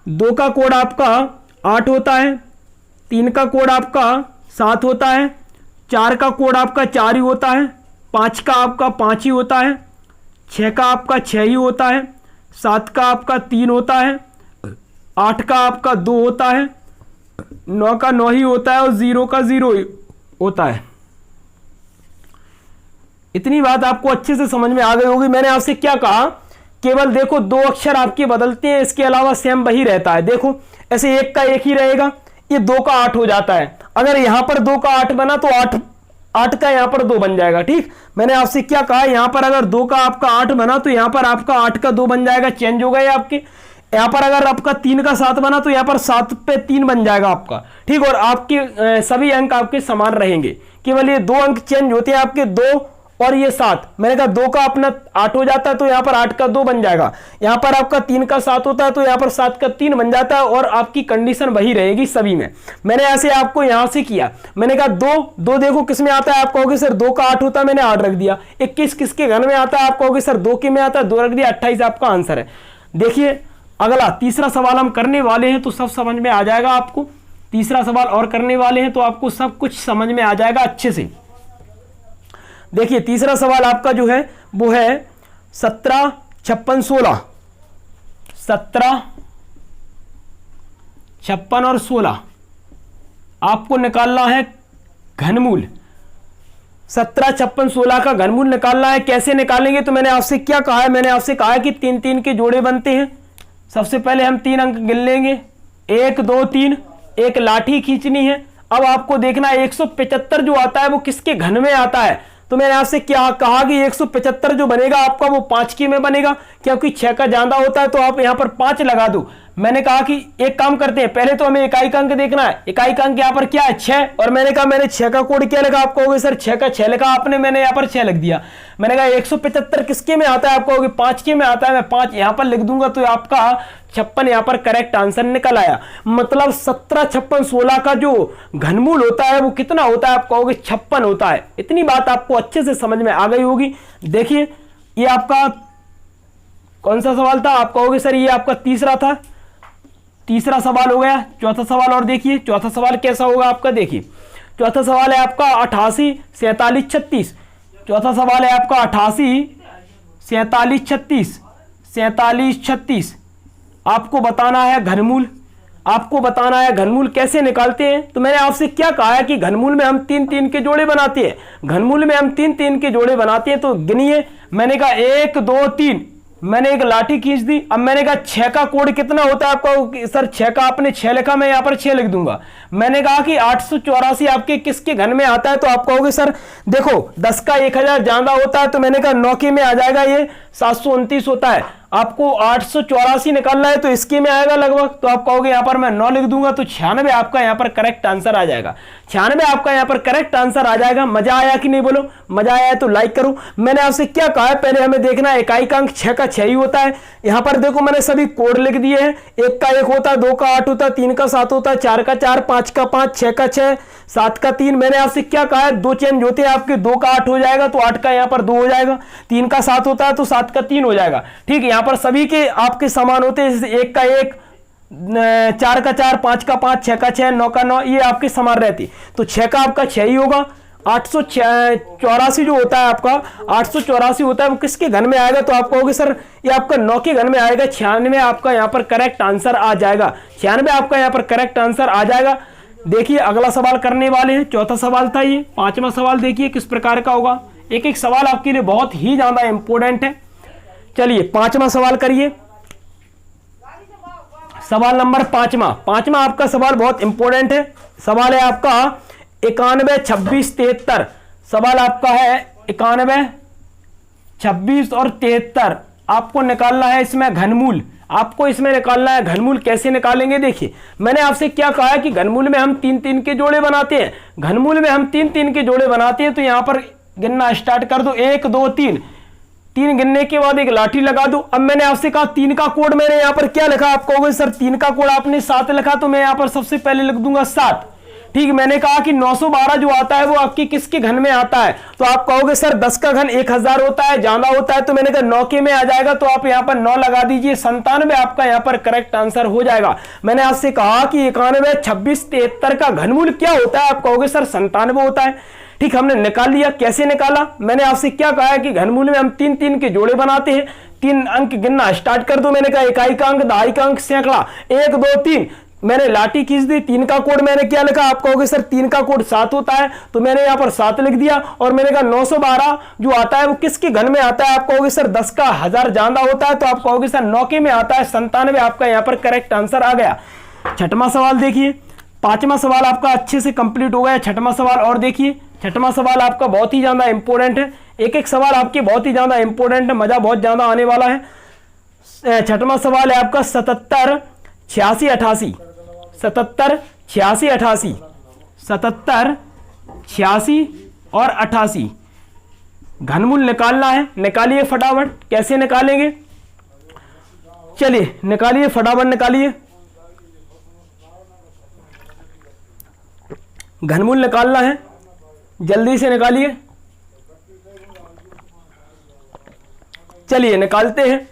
2 का कोड आपका 8 होता है, 3 का कोड आपका 7 होता है, 4 का कोड आपका 4 ही होता है, 5 का आपका 5 ही होता है, 6 का आपका 6 ही होता है, 7 का आपका 3 होता है, 8 का आपका 2 होता है, 9 का 9 ही होता है, और 0 का 0 होता है। इतनी बात आपको अच्छे से समझ में आ गई होगी। मैंने आपसे क्या कहा, केवल देखो 2 अक्षर आपके बदलते हैं, इसके अलावा सेम वही रहता है। देखो ऐसे 1 का 1 ही रहेगा, ये 2 का 8 हो जाता है। अगर यहां पर 2 का 8 बना तो 8 का यहां पर 2 बन जाएगा। ठीक, मैंने आपसे क्या कहा, यहां पर अगर 2 का आपका 8 बना तो यहां पर आपका 8 का 2 बन जाएगा, चेंज हो गए आपके। यहां पर अगर आपका 3 का 7 बना तो यहां पर 7 पे 3 बन जाएगा आपका। ठीक, और आपके सभी अंक आपके समान रहेंगे, केवल ये 2 अंक चेंज होते हैं आपके, 2 और ये 7। मैंने कहा 2 का अपना 8 हो जाता है तो यहां पर 8 का 2 बन जाएगा, यहां पर आपका 3 का 7 होता है तो यहां पर 7 का 3 बन जाता है, और आपकी कंडीशन वही रहेगी सभी में। मैंने ऐसे आपको यहां से किया, मैंने कहा 2 देखो किस में आता है, आप कहोगे सर 2 का 8 होता है, मैंने 8 रख दिया। 21 किसके घन में आता है, आप कहोगे सर 2 के में आता है, 2 रख दिया, 28 आपका आंसर है। देखिए अगला तीसरा सवाल हम करने वाले हैं तो सब समझ में आ जाएगा आपको। तीसरा सवाल और करने वाले हैं तो आपको सब कुछ समझ में आ जाएगा अच्छे से। देखिए तीसरा सवाल आपका जो है वो है 17 56 16, 17 56 और 16 आपको निकालना है घनमूल। 17 56 16 का घनमूल निकालना है। कैसे निकालेंगे, तो मैंने आपसे क्या कहा है, मैंने आपसे कहा है कि 3 3 के जोड़े बनते हैं। सबसे पहले हम 3 अंक गिन लेंगे, 1 2 3, एक लाठी खींचनी है। अब आपको देखना है 175 जो आता है वो किसके घन में आता है। तो मैंने आपसे क्या कहा कि 175 जो बनेगा आपका वो 5 के में बनेगा, क्योंकि 6 का ज्यादा होता है तो आप यहां पर 5 लगा दो। मैंने कहा कि एक काम करते हैं, पहले तो हमें इकाई का अंक देखना है। इकाई का अंक यहां पर क्या है, 6, और मैंने कहा मैंने 6 का कोड क्या लिखा, आप कहोगे सर 6 का 6 लिखा आपने, मैंने यहां पर 6 लिख दिया। मैंने कहा 175 किसके में आता है, आप कहोगे 5 के में आता है, मैं 5 यहां पर लिख दूंगा तो आपका 56 यहां पर करेक्ट आंसर निकल आया। मतलब 17 56 16 का जो घनमूल होता है वो कितना होता है, आप कहोगे 56 होता है। इतनी बात आपको अच्छे से समझ में आ गई होगी। देखिए ये आपका कौन सा सवाल था, आप कहोगे सर ये आपका तीसरा था। तीसरा सवाल हो गया। चौथा सवाल और देखिए, चौथा सवाल कैसा होगा आपका। देखिए चौथा सवाल है आपका 88 47 36। चौथा सवाल है आपका 88 47 36 47 36। आपको बताना है घनमूल। आपको बताना है घनमूल कैसे निकालते हैं। तो मैंने आपसे क्या कहा है कि घनमूल में हम 3 3 के जोड़े बनाते हैं। घनमूल में हम 3 3 के जोड़े बनाते हैं, तो गिनिए। मैंने कहा 1 2 3, मैंने एक लाठी खींच दी। अब मैंने कहा 6 का कोड कितना होता है, आपका सर 6 का आपने 6 लिखा, मैं यहां पर 6 लिख दूंगा। मैंने कहा कि 884 आपके किसके घन में आता है, तो आप कहोगे सर देखो 10 का 1000 ज्यादा होता है, तो मैंने कहा 9 के में आ जाएगा, ये 729 होता है। आपको 884 निकालना है तो इसके में आएगा लगभग, तो आप कहोगे यहां पर मैं 9 लिख दूंगा, तो 96 आपका यहां पर करेक्ट आंसर आ जाएगा। 96 आपका यहां पर करेक्ट आंसर आ जाएगा। मजा आया कि नहीं बोलो? मजा आया है तो लाइक करो। मैंने आपसे क्या कहा है, पहले हमें देखना है इकाई का अंक 6 का 6 ही होता है। यहां पर देखो मैंने सभी कोड लिख दिए हैं। 1 का 1 होता है, 2 का 8 होता है, 3 का 7 होता है, 4 का 4, 5 का 5, 6 का 6, 7 का 3। मैंने आपसे क्या कहा है, 2 चेंज होते हैं आपके, 2 का 8 हो जाएगा तो 8 का यहां पर 2 हो जाएगा, 3 का 7 होता है तो 7 का 3 हो जाएगा। ठीक है, यहां पर सभी के आपके समान होते हैं, जैसे 1 का 1, 4 का 4, 5 का 5, 6 का 6, 9 का 9, ये आपके समान रहती। तो 6 का आपका 6 ही होगा। 884 जो होता है आपका, 884 होता है, वो किसके घन में आएगा? तो आप कहोगे सर ये आपका 9 के घन में आएगा। 96 आपका यहां पर करेक्ट आंसर आ जाएगा। 96 आपका यहां पर करेक्ट आंसर आ जाएगा। देखिए अगला सवाल करने वाले हैं, चौथा सवाल था ये। पांचवा सवाल देखिए किस प्रकार का होगा। एक एक सवाल आपके लिए बहुत ही ज्यादा इंपॉर्टेंट है। चलिए पांचवा सवाल करिए, सवाल नंबर पांचवा। पांचवा आपका सवाल बहुत इंपॉर्टेंट है। सवाल है आपका 91, 26, 73। सवाल आपका है 91, 26 और 73। आपको निकालना है इसमें घनमूल। आपको इसमें निकालना है घनमूल। कैसे निकालेंगे? देखिए मैंने आपसे क्या कहा है कि घनमूल में हम 3-3 के जोड़े बनाते हैं। घनमूल में हम 3-3 के जोड़े बनाते हैं। तो यहां पर गिनना स्टार्ट कर दो, 1 2 3। 3 गिनने के बाद एक लाठी लगा दो। अब मैंने आपसे कहा 3 का कोड मैंने यहां पर क्या लिखा? आप कहोगे सर 3 का कोड आपने 7 लिखा, तो मैं यहां पर सबसे पहले लिख दूंगा 7। ठीक, मैंने कहा कि 912 जो आता है वो आपके किसके घन में आता है? तो आप कहोगे सर 10 का घन 1000 होता है, ज्यादा होता है, तो मैंने कहा 9 के में आ जाएगा, तो आप यहां पर 9 लगा दीजिए। 97 आपका यहां पर करेक्ट आंसर हो जाएगा। मैंने आपसे कहा कि 91, 26, 73 का घनमूल क्या होता है? आप कहोगे सर 97 होता है। ठीक, हमने निकाल लिया। कैसे निकाला? मैंने आपसे क्या कहा है कि घनमूल में हम 3-3 के जोड़े बनाते हैं। 3 अंक गिनना स्टार्ट कर दो। मैंने कहा इकाई का अंक, दहाई का अंक, सैकड़ा, 1 2 3। मैंने लाठी खींच दी। 3 का कोड मैंने क्या लिखा? आप कहोगे सर 3 का कोड 7 होता है, तो मैंने यहां पर 7 लिख दिया। और मैंने कहा 912 जो आता है वो किसके घन में आता है? आप कहोगे सर 10 का 1000 ज्यादा होता है, तो आप कहोगे सर 9 के में आता है। 97 आपका यहां पर करेक्ट आंसर आ गया। छठवां सवाल देखिए। पांचवा सवाल आपका अच्छे से कंप्लीट हो गया। छठवां सवाल और देखिए। छठवां सवाल आपका बहुत ही ज्यादा इंपॉर्टेंट है। एक एक सवाल आपके बहुत ही ज्यादा इंपॉर्टेंट है, मजा बहुत ज्यादा आने वाला है। छठवां सवाल है आपका 77, 86, 88। 77, 86, 88। 77, 86 और 88 घनमूल निकालना है। निकालिए फटाफट। कैसे निकालेंगे? चलिए निकालिए फटाफट, निकालिए। घनमूल निकालना है, जल्दी से निकालिए। चलिए निकालते हैं।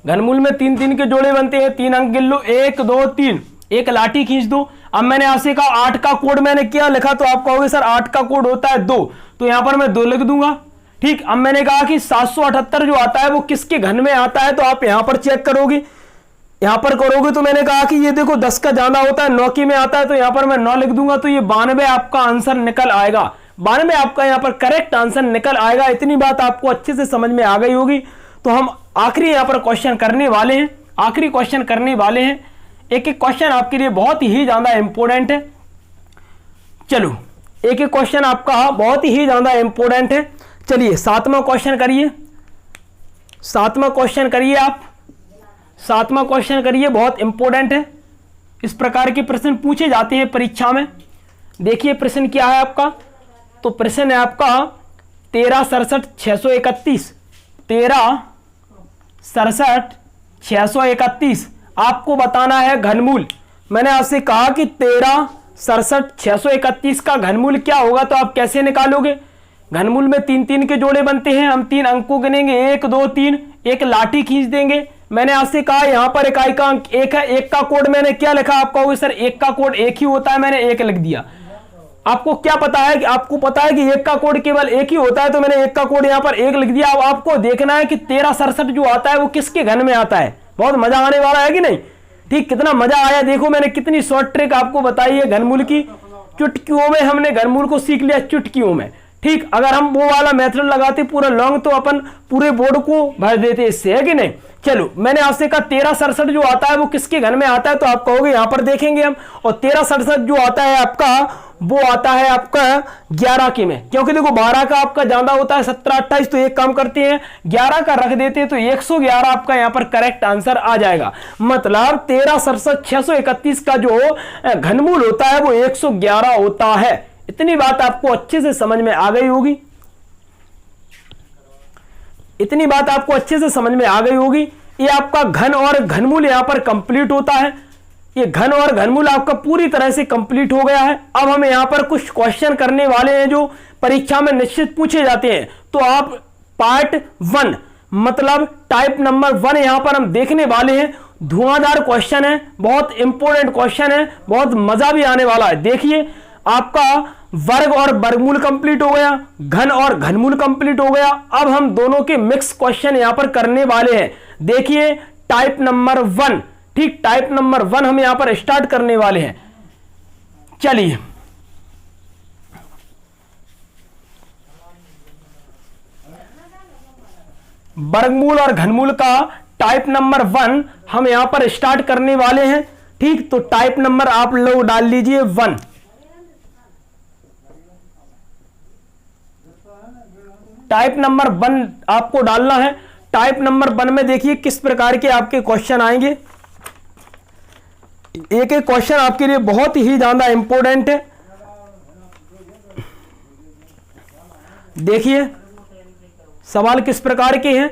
घनमूल में 3-3 के जोड़े बनते हैं। 3 अंक गिन लो, 1 2 3। एक लाठी खींच दो। अब मैंने आपसे कहा 8 का कोड मैंने क्या लिखा? तो आप कहोगे सर 8 का कोड होता है 2, तो यहां पर मैं 2 लिख दूंगा। ठीक, अब मैंने कहा कि 778 जो आता है वो किसके घन में आता है? तो आप यहां पर चेक करोगे, यहां पर करोगे तो मैंने कहा कि ये देखो 10 का ज्यादा होता है, 9 की में आता है, तो यहां पर मैं 9 लिख दूंगा। तो ये 92 आपका आंसर निकल आएगा। 92 आपका यहां पर करेक्ट आंसर निकल आएगा। इतनी बात आपको अच्छे से समझ में आ गई होगी। तो हम आखिरी यहां पर क्वेश्चन करने वाले हैं। आखिरी क्वेश्चन करने वाले हैं। एक एक क्वेश्चन आपके लिए बहुत ही ज्यादा इंपॉर्टेंट है। चलो एक एक क्वेश्चन आपका बहुत ही ज्यादा इंपॉर्टेंट है। चलिए 7वां क्वेश्चन करिए। 7वां क्वेश्चन करिए आप। 7वां क्वेश्चन करिए, बहुत इंपॉर्टेंट है। इस प्रकार के प्रश्न पूछे जाते हैं परीक्षा में। देखिए प्रश्न क्या है आपका। तो प्रश्न है आपका 13 67 631। 13 67 631 आपको बताना है घनमूल। मैंने आपसे कहा कि 13 67 631 का घनमूल क्या होगा, तो आप कैसे निकालोगे? घनमूल में 3-3 के जोड़े बनते हैं। हम 3 अंक को गिनेंगे, 1 2 3। एक लाठी खींच देंगे। मैंने आपसे कहा यहां पर इकाई का अंक 1 है। 1 का कोड मैंने क्या लिखा? आप कहोगे सर 1 का कोड 1 ही होता है, मैंने 1 लिख दिया। आपको क्या पता है कि आपको पता है कि 1 का कोड केवल 1 ही होता है, तो मैंने 1 का कोड यहां पर 1 लिख दिया। अब आपको देखना है कि 13 67 जो आता है वो किसके घन में आता है। बहुत मजा आने वाला है कि नहीं? ठीक, कितना मजा आया देखो। मैंने कितनी शॉर्ट ट्रिक आपको बताई है घनमूल की। चुटकियों में हमने घनमूल को सीख लिया, चुटकियों में। ठीक, अगर हम वो वाला मेथड लगाते पूरा लॉन्ग, तो अपन पूरे बोर्ड को भर देते इससे, है कि नहीं? चलो मैंने आपसे कहा 13 67 जो आता है वो किसके घन में आता है, तो आप कहोगे यहां पर देखेंगे हम। और 13 67 जो आता है आपका वो आता है आपका 11 के में, क्योंकि देखो 12 का आपका ज्यादा होता है 17 28, तो एक काम करते हैं 11 का रख देते हैं, तो 111 आपका यहां पर करेक्ट आंसर आ जाएगा। मतलब 13 67 631 का जो घनमूल होता है वो 111 होता है। इतनी बात आपको अच्छे से समझ में आ गई होगी, इतनी बात आपको अच्छे से समझ में आ गई होगी। ये आपका घन और घनमूल यहां पर कंप्लीट होता है, ये घन और घनमूल आपका पूरी तरह से कंप्लीट हो गया है। अब हम यहां पर कुछ क्वेश्चन करने वाले हैं जो परीक्षा में निश्चित पूछे जाते हैं। तो आप पार्ट 1 मतलब टाइप नंबर 1 यहां पर हम देखने वाले हैं। धुआंधार क्वेश्चन है, बहुत इंपॉर्टेंट क्वेश्चन है, बहुत मजा भी आने वाला है। देखिए आपका वर्ग और वर्गमूल कंप्लीट हो गया, घन और घनमूल कंप्लीट हो गया। अब हम दोनों के मिक्स क्वेश्चन यहां पर करने वाले हैं। देखिए टाइप नंबर 1, ठीक, टाइप नंबर 1 हम यहां पर स्टार्ट करने वाले हैं। चलिए वर्गमूल और घनमूल का टाइप नंबर 1 हम यहां पर स्टार्ट करने वाले हैं। ठीक, तो टाइप नंबर आप लोग डाल लीजिए 1। टाइप नंबर 1 आपको डालना है। टाइप नंबर 1 में देखिए किस प्रकार के आपके क्वेश्चन आएंगे। एक एक क्वेश्चन आपके लिए बहुत ही ज्यादा इंपॉर्टेंट है। देखिए सवाल किस प्रकार के हैं।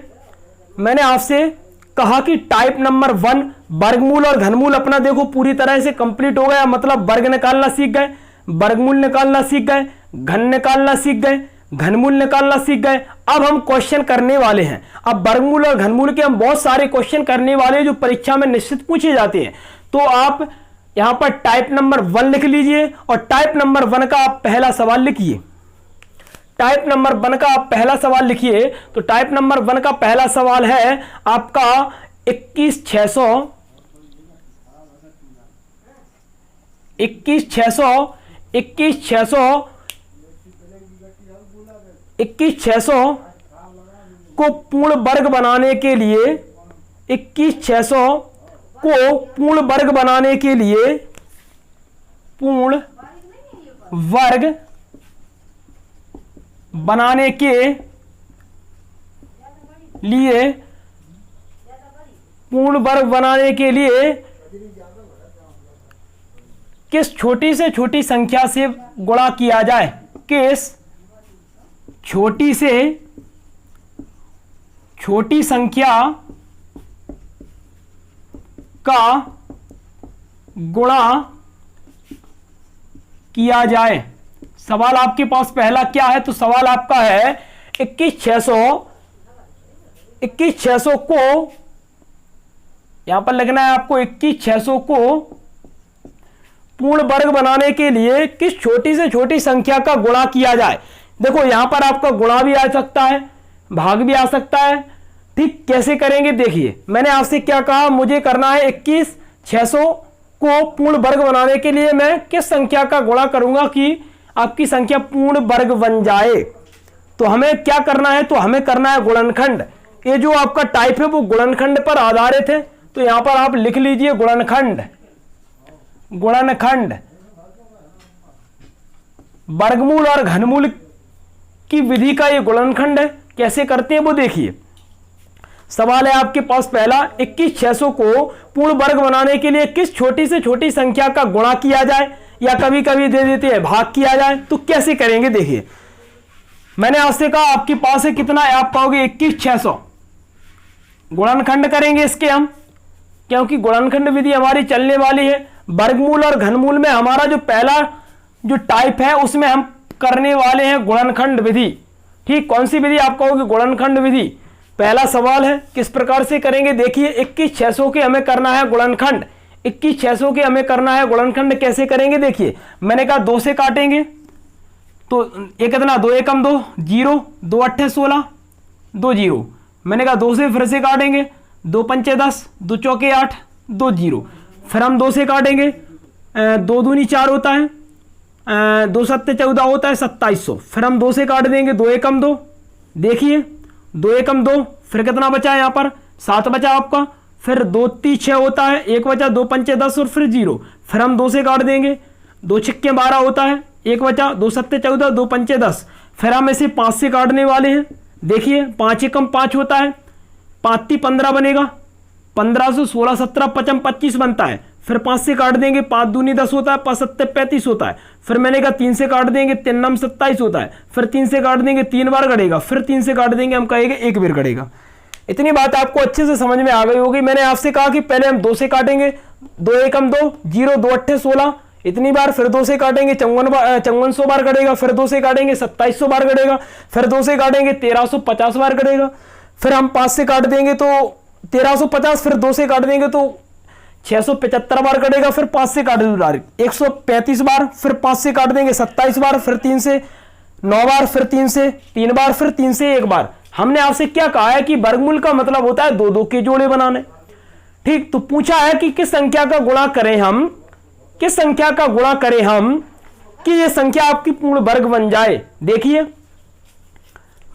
मैंने आपसे कहा कि टाइप नंबर 1 वर्गमूल और घनमूल अपना देखो पूरी तरह से कंप्लीट हो गया, मतलब वर्ग निकालना सीख गए, वर्गमूल निकालना सीख गए, घन निकालना सीख गए, घनमूल निकालना सीख गए। अब हम क्वेश्चन करने वाले हैं। अब वर्गमूल और घनमूल के हम बहुत सारे क्वेश्चन करने वाले हैं जो परीक्षा में निश्चित पूछे जाते हैं। तो आप यहां पर टाइप नंबर 1 लिख लीजिए और टाइप नंबर 1 का आप पहला सवाल लिखिए। टाइप नंबर 1 का आप पहला सवाल लिखिए। तो टाइप नंबर 1 का पहला सवाल है आपका 21600 को पूर्ण वर्ग बनाने के लिए 21600 को पूर्ण वर्ग बनाने के लिए पूर्ण वर्ग बनाने के लिए पूर्ण वर्ग बनाने के लिए किस छोटी से छोटी संख्या से गुणा किया जाए। किस छोटी से छोटी संख्या का गुणा किया जाए। सवाल आपके पास पहला क्या है, तो सवाल आपका है 21600 को यहां पर लिखना है आपको 21600 को पूर्ण वर्ग बनाने के लिए किस छोटी से छोटी संख्या का गुणा किया जाए। देखो यहां पर आपका गुणा भी आ सकता है, भाग भी आ सकता है। ठीक, कैसे करेंगे देखिए, मैंने आपसे क्या कहा, मुझे करना है 21600 को पूर्ण वर्ग बनाने के लिए मैं किस संख्या का गुणा करूंगा कि आपकी संख्या पूर्ण वर्ग बन जाए। तो हमें क्या करना है, तो हमें करना है गुणनखंड। ये जो आपका टाइप है वो गुणनखंड पर आधारित है। तो यहां पर आप लिख लीजिए गुणनखंड। गुणनखंड वर्गमूल और घनमूल की विधि का ये गुणनखंड है। कैसे करते हैं वो देखिए। सवाल है आपके पास पहला 21600 को पूर्ण वर्ग बनाने के लिए किस छोटी से छोटी संख्या का गुणा किया जाए, या कभी कभी दे देते हैं भाग किया जाए। तो कैसे करेंगे देखिए, मैंने आपसे कहा आपके पास है कितना है, आप पाओगे 21600। गुणनखंड करेंगे इसके हम, क्योंकि गुणनखंड विधि हमारी चलने वाली है। वर्गमूल और घनमूल में हमारा जो पहला जो टाइप है उसमें हम करने वाले हैं गुणनखंड विधि। ठीक, कौन सी विधि, आप कहोगे गुणनखंड विधि। पहला सवाल है किस प्रकार से करेंगे देखिए, 21600 के हमें करना है गुणनखंड। 21600 के हमें करना है गुणनखंड। कैसे करेंगे देखिए, मैंने कहा 2 से काटेंगे तो एक कितना, 2 एकम 2 0, 2 अट्ठे 16 2 0। मैंने कहा 2 से फिर से काटेंगे, 2 पंचे 10, 2 चौके 8 2 0। फिर हम 2 से काटेंगे, 2 दूनी 4 होता है, 2 सत्ते 14 होता है 2700। फिर हम 2 से काट देंगे, 2 एकम 2, देखिए 2 एकम 2, फिर कितना बचा है यहाँ पर 7 बचा आपका। फिर 2 3 6 होता है, 1 बचा, 2 पंचे 10 और फिर 0। फिर हम 2 से काट देंगे, 2 छिक्के 12 होता है, एक बचा, 2 सत्ते 14, 2 पंचे 10। फिर हम इसे 5 से काटने वाले हैं। देखिए 5 एकम 5 होता है, 5 × 15 बनेगा, 15 से 16 17 55 25 बनता है। फिर 5 से काट देंगे, 5 दूनी 10 होता है, 5 सत्ते 35 होता है। फिर मैंने कहा 3 से काट देंगे, 3 नम 27 होता है। फिर 3 से काट देंगे, 3 बार गड़ेगा। फिर 3 से काट देंगे, हम कहेंगे 1 बार गड़ेगा। इतनी बात आपको अच्छे से समझ में आ गई होगी। मैंने आपसे कहा कि पहले हम 2 से काटेंगे, 2 एकम 2, 0 2 अट्ठे 16 इतनी बार। फिर 2 से काटेंगे, 5400 बार गड़ेगा। फिर 2 से काटेंगे, 2700 बार गड़ेगा। फिर 2 से काटेंगे, 1350 बार गड़ेगा। फिर हम 5 से काट देंगे तो 1350, फिर 2 से काट देंगे तो 675 बार कटेगा। फिर 5 से काट देंगे डायरेक्ट 135 बार। फिर 5 से काट देंगे 27 बार। फिर 3 से 9 बार। फिर 3 से 3 बार। फिर 3 से 1 बार। हमने आपसे क्या कहा है कि वर्गमूल का मतलब होता है 2 2 के जोड़े बनाने। ठीक, तो पूछा है कि किस संख्या का गुणा करें हम, किस संख्या का गुणा करें हम कि यह संख्या आपकी पूर्ण वर्ग बन जाए। देखिए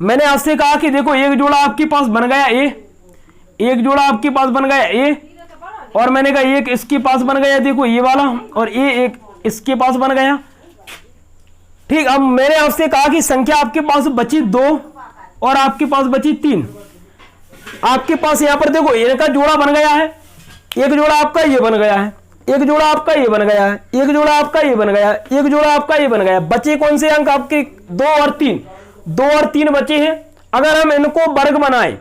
मैंने आपसे कहा कि देखो एक जोड़ा आपके पास बन गया ए, एक जोड़ा आपके पास बन गया ए, और मैंने कहा एक इसके पास बन गया, देखो ये वाला, और ये एक इसके पास बन गया। ठीक, अब मैंने आपसे कहा कि संख्या आपके पास बची 2 और आपके पास बची 3। आपके पास यहां पर देखो इनका जोड़ा बन गया है, एक जोड़ा आपका ये बन गया है, एक जोड़ा आपका ये बन गया है, एक जोड़ा आपका ये बन गया है, एक जोड़ा आपका ये बन गया। बचे कौन से अंक आपके? 2 और 3, 2 और 3 बचे हैं। अगर हम इनको वर्ग बनाएं,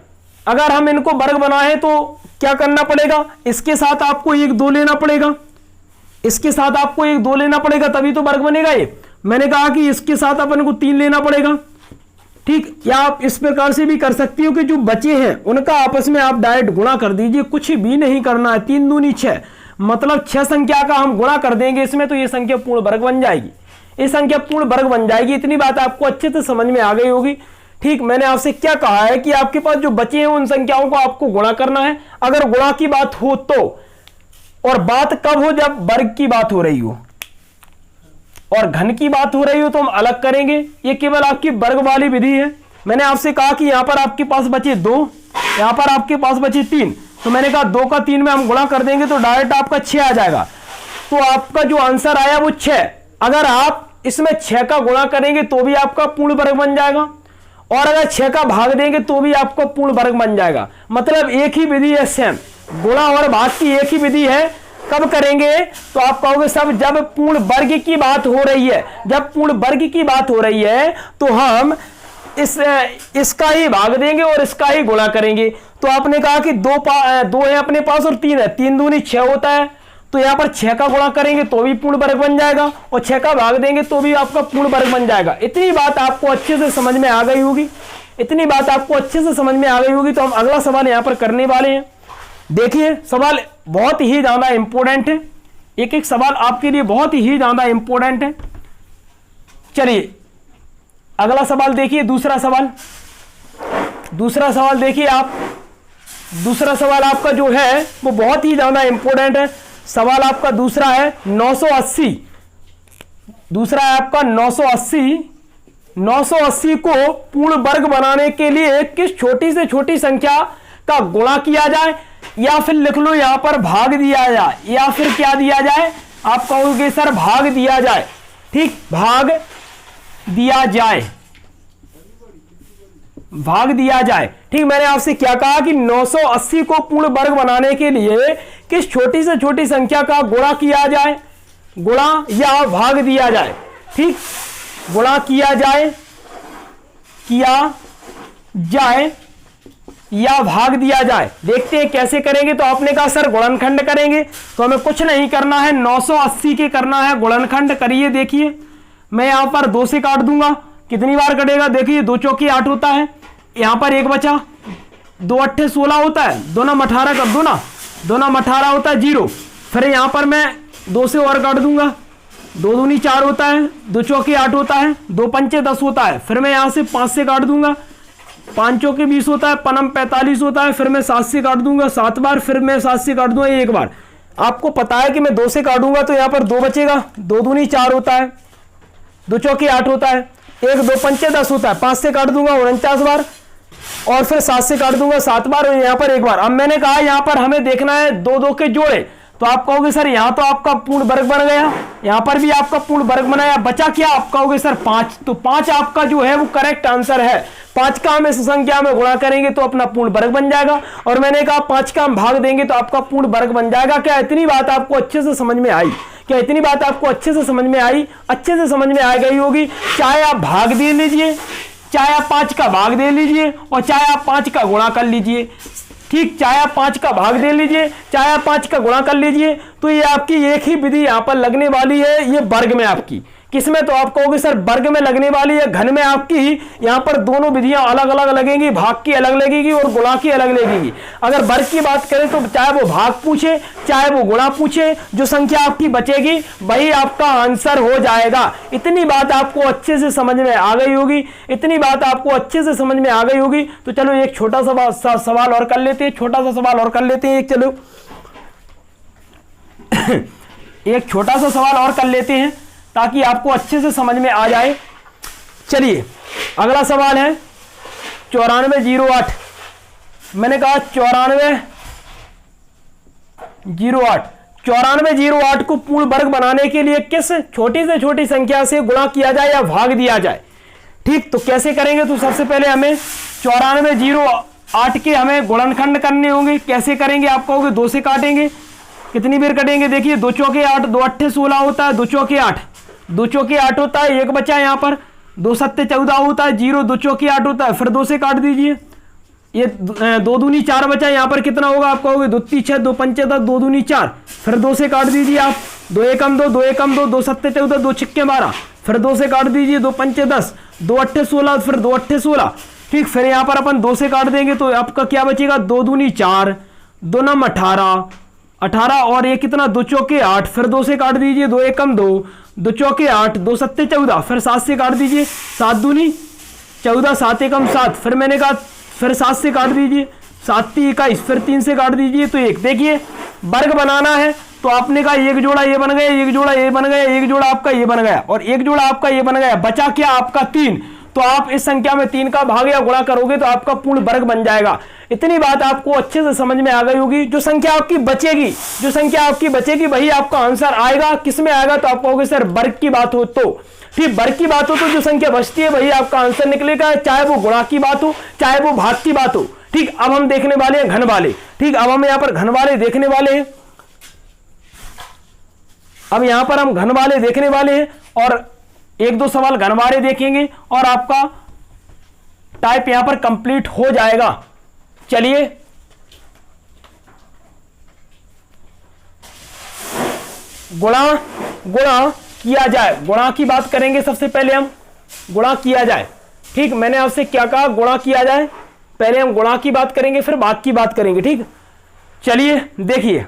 अगर हम इनको वर्ग बनाएं तो क्या करना पड़ेगा? इसके साथ आपको 1 2 लेना पड़ेगा, इसके साथ आपको 1 2 लेना पड़ेगा, तभी तो वर्ग बनेगा ये। मैंने कहा कि इसके साथ अपन को 3 लेना पड़ेगा। ठीक, या आप इस प्रकार से भी कर सकती हो कि जो बचे हैं उनका आपस में आप डायरेक्ट गुणा कर दीजिए, कुछ भी नहीं करना है। 3 दूनी 6, मतलब 6 संख्या का हम गुणा कर देंगे इसमें, तो ये संख्या पूर्ण वर्ग बन जाएगी, ये संख्या पूर्ण वर्ग बन जाएगी। इतनी बात आपको अच्छे से समझ में आ गई होगी। ठीक, मैंने आपसे क्या कहा है कि आपके पास जो बचे हैं उन संख्याओं को आपको गुणा करना है। अगर गुणा की बात हो तो, और बात कब हो? जब वर्ग की बात हो रही हो, और घन की बात हो रही हो तो हम अलग करेंगे। ये केवल आपकी वर्ग वाली विधि है। मैंने आपसे कहा कि यहां पर आपके पास बचे 2, यहां पर आपके पास बचे 3, तो मैंने कहा 2 का 3 में हम गुणा कर देंगे तो डायरेक्ट आपका 6 आ जाएगा। तो आपका जो आंसर आया वो 6। अगर आप इसमें 6 का गुणा करेंगे तो भी आपका पूर्ण वर्ग बन जाएगा, और अगर 6 का भाग देंगे तो भी आपका पूर्ण वर्ग बन जाएगा। मतलब एक ही विधि है, सेम गुणा और भाग की एक ही विधि है। कब करेंगे? तो आप कहोगे सब जब पूर्ण वर्ग की बात हो रही है, जब पूर्ण वर्ग की बात हो रही है तो हम इसका ही भाग देंगे और इसका ही गुणा करेंगे। तो आपने कहा कि 2 है अपने पास और 3 है, 3 दूनी 6 होता है, तो यहां पर 6 का गुणा करेंगे तो भी पूर्ण वर्ग बन जाएगा, और 6 का भाग देंगे तो भी आपका पूर्ण वर्ग बन जाएगा। इतनी बात आपको अच्छे से समझ में आ गई होगी, इतनी बात आपको अच्छे से समझ में आ गई होगी। तो हम अगला सवाल यहां पर करने वाले हैं। देखिए सवाल बहुत ही ज्यादा इंपॉर्टेंट है, एक एक सवाल आपके लिए बहुत ही ज्यादा इंपॉर्टेंट है। चलिए अगला सवाल देखिए, दूसरा सवाल देखिए आप। दूसरा सवाल आपका जो है वो बहुत ही ज्यादा इंपॉर्टेंट है। सवाल आपका दूसरा है 980, दूसरा है आपका 980 को पूर्ण वर्ग बनाने के लिए किस छोटी से छोटी संख्या का गुणा किया जाए, या फिर लिख लो यहां पर भाग दिया जाए, या फिर क्या दिया जाए? आप कहोगे सर भाग दिया जाए। ठीक, भाग दिया जाए, भाग दिया जाए। ठीक, मैंने आपसे क्या कहा कि 980 को पूर्ण वर्ग बनाने के लिए किस छोटी से छोटी संख्या का गुणा किया जाए, गुणा या भाग दिया जाए। ठीक, गुणा किया जाए या भाग दिया जाए। देखते हैं कैसे करेंगे। तो आपने कहा सर गुणनखंड करेंगे, तो हमें कुछ नहीं करना है, 980 के करना है गुणनखंड। करिए, देखिए मैं यहां पर 2 से काट दूंगा, कितनी बार कटेगा? देखिए 2 चौकी 8 होता है, यहां पर 1 बचा, 2 अट्ठे 16 होता है, 2 नम 18 कर दो ना, 2 नम 18 होता है 0। फिर यहां पर मैं 2 से और काट दूंगा, 2 दूनी 4 होता है, 2 चौकी 8 होता है, 2 पंचे 10 होता है। फिर मैं यहां से 5 से काट दूंगा, 5 चौके 20 होता है, पनम 45 होता है। फिर मैं 7 से काट दूंगा 7 बार, फिर मैं 7 से काट दूंगा 1 बार। आपको पता है कि मैं 2 से काटूंगा तो यहां पर 2 बचेगा, 2 दूनी 4 होता है, 2 चौके 8 होता है, 1 2 पंचे 10 होता है, 5 से काट दूंगा 49 बार, और फिर 7 से काट दूंगा 7 बार, और यहां पर 1 बार। अब मैंने कहा यहां पर हमें देखना है 2 2 के जोड़े, तो आप कहोगे सर यहाँ तो आपका पूर्ण वर्ग बन गया, यहाँ पर भी आपका पूर्ण वर्ग बनाया, बचा क्या? आप कहोगे सर 5। तो 5 आपका जो है वो करेक्ट आंसर है। 5 का हम इस संख्या में गुणा करेंगे तो अपना पूर्ण वर्ग बन जाएगा, और मैंने कहा 5 का हम भाग देंगे तो आपका पूर्ण वर्ग बन जाएगा। क्या इतनी बात आपको अच्छे से समझ में आई? क्या इतनी बात आपको अच्छे से समझ में आई? अच्छे से समझ में आ गई होगी। चाहे आप भाग दे लीजिए, चाहे आप 5 का भाग दे लीजिए, और चाहे आप 5 का गुणा कर लीजिए। ठीक, चाहे आप 5 का भाग दे लीजिए, चाहे आप 5 का गुणा कर लीजिए, तो ये आपकी एक ही विधि यहाँ पर लगने वाली है। ये वर्ग में आपकी किसमें? तो आप कहोगे सर वर्ग में लगने वाली है। घन में आपकी यहाँ पर दोनों विधियां अलग अलग लगेंगी, भाग की अलग लगेगी और गुणा की अलग लगेगी। अगर वर्ग की बात करें तो चाहे वो भाग पूछे चाहे वो गुणा पूछे, जो संख्या आपकी बचेगी वही आपका आंसर हो जाएगा। इतनी बात आपको अच्छे से समझ में आ गई होगी, इतनी बात आपको अच्छे से समझ में आ गई होगी। तो चलो एक छोटा सा सवाल और कर लेते हैं, छोटा सा सवाल और कर लेते हैं। चलो एक छोटा सा सवाल और कर लेते हैं ताकि आपको अच्छे से समझ में आ जाए। चलिए अगला सवाल है 9408। मैंने कहा 9408 को पूर्ण वर्ग बनाने के लिए किस छोटी से छोटी संख्या से गुणा किया जाए या भाग दिया जाए। ठीक, तो कैसे करेंगे? तो सबसे पहले हमें 9408 के हमें गुणनखंड करने होंगे। कैसे करेंगे? आप कहोगे 2 से काटेंगे। कितनी बार कटेंगे? देखिए 2 चौके 8, 2 अट्ठे 16 होता है, 2 चौके 8, 2 चौके 8 होता है, एक बचा यहाँ पर, 2 सत्ते 14 होता है, 0 2 चौके 8 होता है, फिर 2 से काट दीजिए। ये 2 दूनी 4 बचा, यहाँ पर कितना होगा? आप कहोगे 2 तीन 6, 2 पंचे 10, 2 दूनी 4, फिर 2 से काट दीजिए आप। 2 एकम 2, 2 एकम 2, 2 सत्ते 14, 2 छिक्के 12, फिर 2 से काट दीजिए। 2 पंचे 10, 2 अट्ठे 16, फिर 2 अट्ठे 16। ठीक, फिर यहाँ पर अपन 2 से काट देंगे तो आपका क्या बचेगा? 2 दूनी 4, 2 नम 18, और ये कितना? 2 चौके 8, फिर 2 से काट दीजिए। 2 एकम 2, 2 चौके 8, 2 सत्ते 14, फिर 7 से काट दीजिए। 7 दूनी 14, 7 एकम 7, फिर मैंने कहा फिर 7 से काट दीजिए। 7 ती 21, फिर 3 से काट दीजिए तो 1। देखिए वर्ग बनाना है तो आपने कहा एक जोड़ा ये बन गया, एक जोड़ा ये बन गया, एक जोड़ा आपका ये बन गया, और एक जोड़ा आपका ये बन गया। बचा क्या? आपका 3। तो आप इस संख्या में 3 का भाग या गुणा करोगे तो आपका पूर्ण वर्ग बन जाएगा। इतनी बात आपको अच्छे से समझ में आ गई होगी। जो संख्या आपकी बचेगी वही आपका आंसर आएगा। किसमें आएगा? तो आप कहोगे सर वर्ग की बात हो तो। ठीक, वर्ग की बात हो तो जो संख्या बचती है वही आपका आंसर निकलेगा, चाहे वो गुणा की बात हो चाहे वो भाग की बात हो। ठीक, अब हम देखने वाले हैं घन वाले। ठीक, अब हम यहाँ पर घन वाले देखने वाले हैं। अब यहाँ पर हम घन वाले देखने वाले हैं और 1-2 सवाल घन वाले देखेंगे और आपका टाइप यहां पर कंप्लीट हो जाएगा। चलिए गुणा किया जाए, गुणा की बात करेंगे। सबसे पहले हम गुणा किया जाए। ठीक, मैंने आपसे क्या कहा? गुणा किया जाए। पहले हम गुणा की बात करेंगे फिर भाग की बात करेंगे। ठीक, चलिए देखिए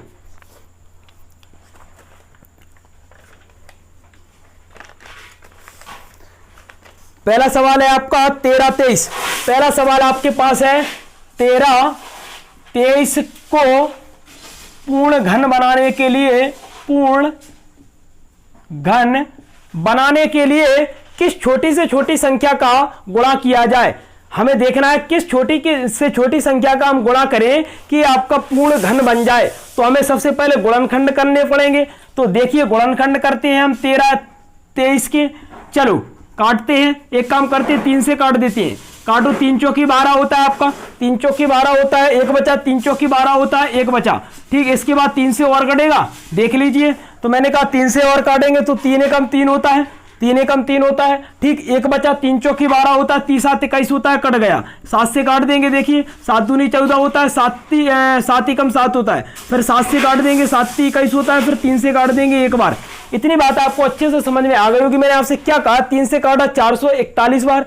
पहला सवाल है आपका 13-23। पहला सवाल आपके पास है 13-23 को पूर्ण घन बनाने के लिए किस छोटी से छोटी संख्या का गुणा किया जाए। हमें देखना है किस छोटी से छोटी संख्या का हम गुणा करें कि आपका पूर्ण घन बन जाए। तो हमें सबसे पहले गुणनखंड करने पड़ेंगे। तो देखिए गुणनखंड करते हैं हम 13-23 के। चलो काटते हैं, एक काम करते हैं 3 से काट देते हैं। काटो, 3 चौकी 12 होता है आपका, 3 चौकी 12 होता है, एक बचा। 3 चौकी 12 होता है, एक बचा। ठीक, इसके बाद 3 से और कटेगा, देख लीजिए। तो मैंने कहा 3 से और काटेंगे तो 3 एकम 3 होता है, 3 एकम 3 होता है। ठीक, एक बचा। 3 चौकी 12 होता है, 3 7 21 होता है, कट गया। 7 से काट देंगे, देखिए 7 दूनी 14 होता है, 7 एकम 7 होता है, फिर 7 से काट देंगे, 7 ती 21 होता है, फिर 3 से काट देंगे एक बार। इतनी बात आपको अच्छे से समझ में आ गई होगी। मैंने आपसे क्या कहा? 3 से काटा 441 बार,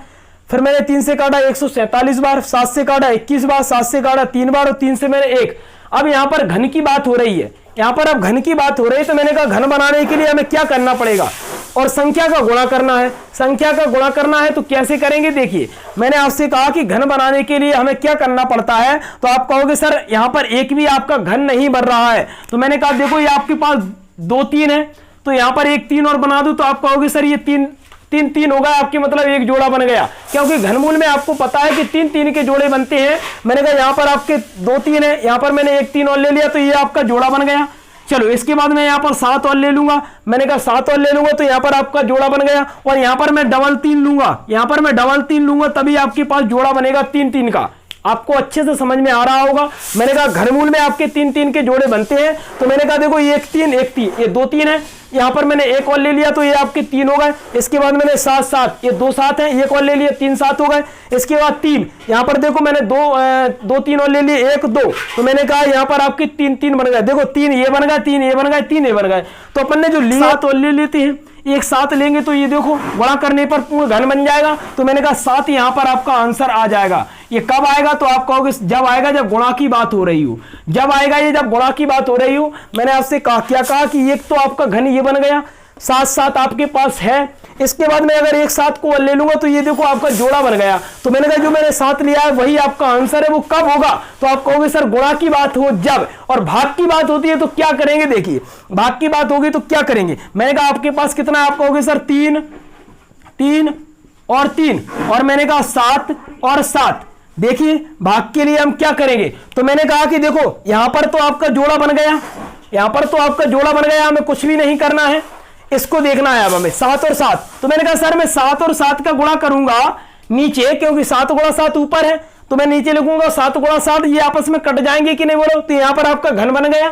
फिर मैंने 3 से काटा 147 बार, 7 से काटा 21 बार, 7 से काटा 3 बार और 3 से मैंने 1। अब यहाँ पर घन की बात हो रही है, यहाँ पर अब घन की बात हो रही है। तो मैंने कहा घन बनाने के लिए हमें क्या करना पड़ेगा? और संख्या का गुणा करना है। संख्या का गुणा करना है तो कैसे करेंगे? देखिए मैंने आपसे कहा कि घन बनाने के लिए हमें क्या करना पड़ता है। तो आप कहोगे सर यहाँ पर एक भी आपका घन नहीं बन रहा है। तो मैंने कहा देखो ये आपके पास 2 3 है, तो यहाँ पर एक 3 और बना दूं। तो आप कहोगे सर ये 3 होगा आपके, मतलब एक जोड़ा बन गया। क्योंकि घनमूल में आपको पता है कि 3 के जोड़े बनते हैं। मैंने कहा यहाँ पर आपके 2 3 है, यहाँ पर मैंने एक 3 और ले लिया तो ये आपका जोड़ा बन गया। चलो इसके बाद मैं यहाँ पर 7 और ले लूंगा, मैंने कहा 7 और ले लूंगा तो यहाँ पर आपका जोड़ा बन गया। और यहाँ पर मैं डबल 3 लूंगा, यहाँ पर मैं डबल 3 लूंगा, तभी आपके पास जोड़ा बनेगा 3 3 का। आपको अच्छे से समझ में आ रहा होगा। मैंने कहा घरमूल में आपके 3 3 के जोड़े बनते हैं, तो मैंने कहा देखो ये 1 3 1 3, ये 2 3 है, यहाँ पर मैंने 1 और ले लिया तो ये आपके 3 हो गए। इसके बाद मैंने 7 7, ये 2 7 है, 1 और ले लिया 3 7 हो गए। इसके बाद 3, यहाँ पर देखो मैंने 2 3 और ले लिए 1 2, तो मैंने कहा यहाँ पर आपके 3 3 बन गए। देखो 3 ये बन गए, 3 ये बन गए, 3 ये बन गए। तो अपन ने जो लिया तो ले लेते हैं, एक 7 लेंगे तो ये देखो गुणा करने पर पूर्ण घन बन जाएगा। तो मैंने कहा 7 यहाँ पर आपका आंसर आ जाएगा। ये कब आएगा तो आप कहोगे जब आएगा जब गुणा की बात हो रही हो, जब आएगा ये जब गुणा की बात हो रही हो। मैंने आपसे कहा क्या कहा कि एक तो आपका घन ये बन गया, 7 7 आपके पास है। इसके बाद मैं अगर एक 7 को ले लूंगा तो ये देखो आपका जोड़ा बन गया। तो मैंने कहा जो मैंने 7 लिया है वही आपका आंसर है। वो कब होगा तो आप कहोगे सर गुणा की बात हो जब, और भाग की बात होती है तो क्या करेंगे, देखिए भाग की बात होगी तो क्या करेंगे। मैंने कहा आपके पास कितना है, आप कहोगे सर 3 3 और 3, और मैंने कहा 7 और 7। देखिए भाग के लिए हम क्या करेंगे, तो मैंने कहा कि देखो यहां पर तो आपका जोड़ा बन गया, यहां पर तो आपका जोड़ा बन गया, हमें कुछ भी नहीं करना है, इसको देखना है अब हमें 7 और 7। तो मैंने कहा सर मैं 7 और 7 का गुणा करूंगा नीचे, क्योंकि 7 गुणा 7 ऊपर है, तो मैं नीचे लिखूंगा 7 गुणा 7, ये आपस में कट जाएंगे कि नहीं बोलो, तो यहां पर आपका घन बन गया।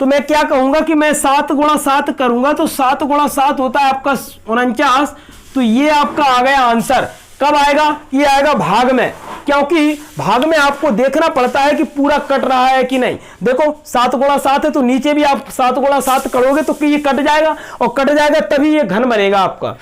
तो मैं क्या कहूंगा कि मैं 7 गुणा 7 करूंगा तो 7 गुणा 7 होता है आपका 49। तो ये आपका आ गया आंसर। कब आएगा, ये आएगा भाग में, क्योंकि भाग में आपको देखना पड़ता है कि पूरा कट रहा है कि नहीं। देखो 7 गुणा 7 है तो नीचे भी आप 7 गुणा 7 करोगे तो ये कट जाएगा, और कट जाएगा तभी ये घन बनेगा आपका,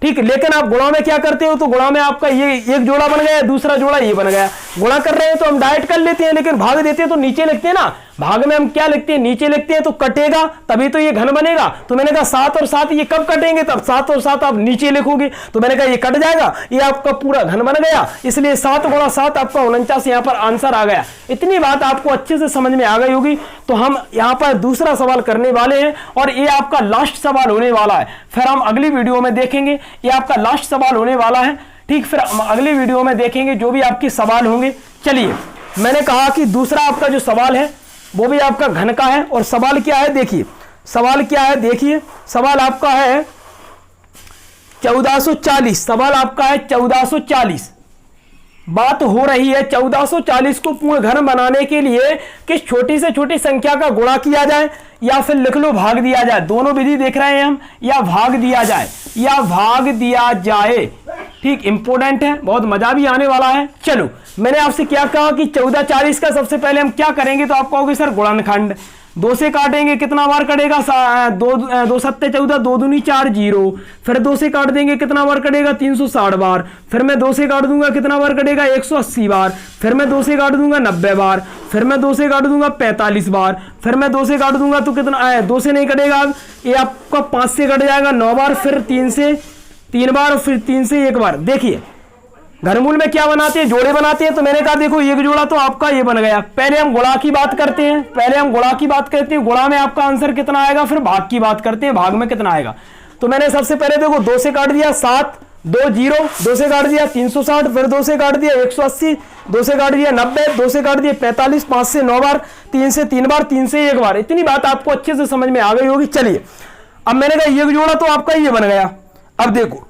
ठीक है। लेकिन आप गुणा में क्या करते हो, तो गुणा में आपका ये एक जोड़ा बन गया, दूसरा जोड़ा ये बन गया। गुणा कर रहे हैं तो हम डायरेक्ट कर लेते हैं, लेकिन भाग देते हैं तो नीचे लिखते हैं ना। भाग में हम क्या लिखते हैं, नीचे लिखते हैं, तो कटेगा तभी तो ये घन बनेगा। तो मैंने कहा 7 और 7 ये कब कटेंगे, तब 7 और 7 आप नीचे लिखोगे, तो मैंने कहा ये कट जाएगा, ये आपका पूरा घन बन गया। इसलिए 7 गुणा 7 आपका 49 यहाँ पर आंसर आ गया। इतनी बात आपको अच्छे से समझ में आ गई होगी। तो हम यहाँ पर दूसरा सवाल करने वाले हैं, और ये आपका लास्ट सवाल होने वाला है, फिर हम अगली वीडियो में देखेंगे। ये आपका लास्ट सवाल होने वाला है, ठीक। फिर हम अगली वीडियो में देखेंगे जो भी आपके सवाल होंगे। चलिए, मैंने कहा कि दूसरा आपका जो सवाल है वो भी आपका घन का है। और सवाल क्या है, देखिए सवाल क्या है, देखिए सवाल आपका है 1440। सवाल आपका है 1440। बात हो रही है 1440 को पूर्ण घन बनाने के लिए किस छोटी से छोटी संख्या का गुणा किया जाए, या फिर लिख लो भाग दिया जाए। दोनों विधि देख रहे हैं हम, या भाग दिया जाए, या भाग दिया जाए, ठीक। इंपोर्टेंट है, बहुत मजा भी आने वाला है। चलो, मैंने आपसे क्या कहा कि 1440 का सबसे पहले हम क्या करेंगे, तो आप कहोगे सर गुणनखंड। 2 से काटेंगे, कितना बार कटेगा, 2 7 14, 2 दूनी 4 0। फिर 2 से काट देंगे, कितना बार कटेगा, 360 बार। फिर मैं 2 से काट दूंगा, कितना बार कटेगा, 180 बार। फिर मैं 2 से काट दूंगा 90 बार। फिर मैं 2 से काट दूंगा 45 बार। फिर मैं 2 से काट दूंगा तो कितना, 2 से नहीं कटेगा, ये आपका 5 से कट जाएगा 9 बार। फिर 3 से 3 बार, और फिर 3 से 1 बार। देखिए घनमूल में क्या बनाते हैं, जोड़े बनाते हैं। तो मैंने कहा देखो एक जोड़ा तो आपका ये बन गया। पहले हम गुणा की बात करते हैं, पहले हम गुणा की बात करते हैं, गुणा में आपका आंसर कितना आएगा, फिर भाग की बात करते हैं, भाग में कितना आएगा। तो मैंने सबसे पहले देखो 2 से काट दिया 7 2 0, 2 से काट दिया 360, फिर 2 से काट दिया 180, 2 से काट दिया 90, 2 से काट दिया 45, 5 से 9 बार, 3 से 3 बार, 3 से 1 बार। इतनी बात आपको अच्छे से समझ में आ गई होगी। चलिए, अब मैंने कहा एक जोड़ा तो आपका ये बन गया। अब देखो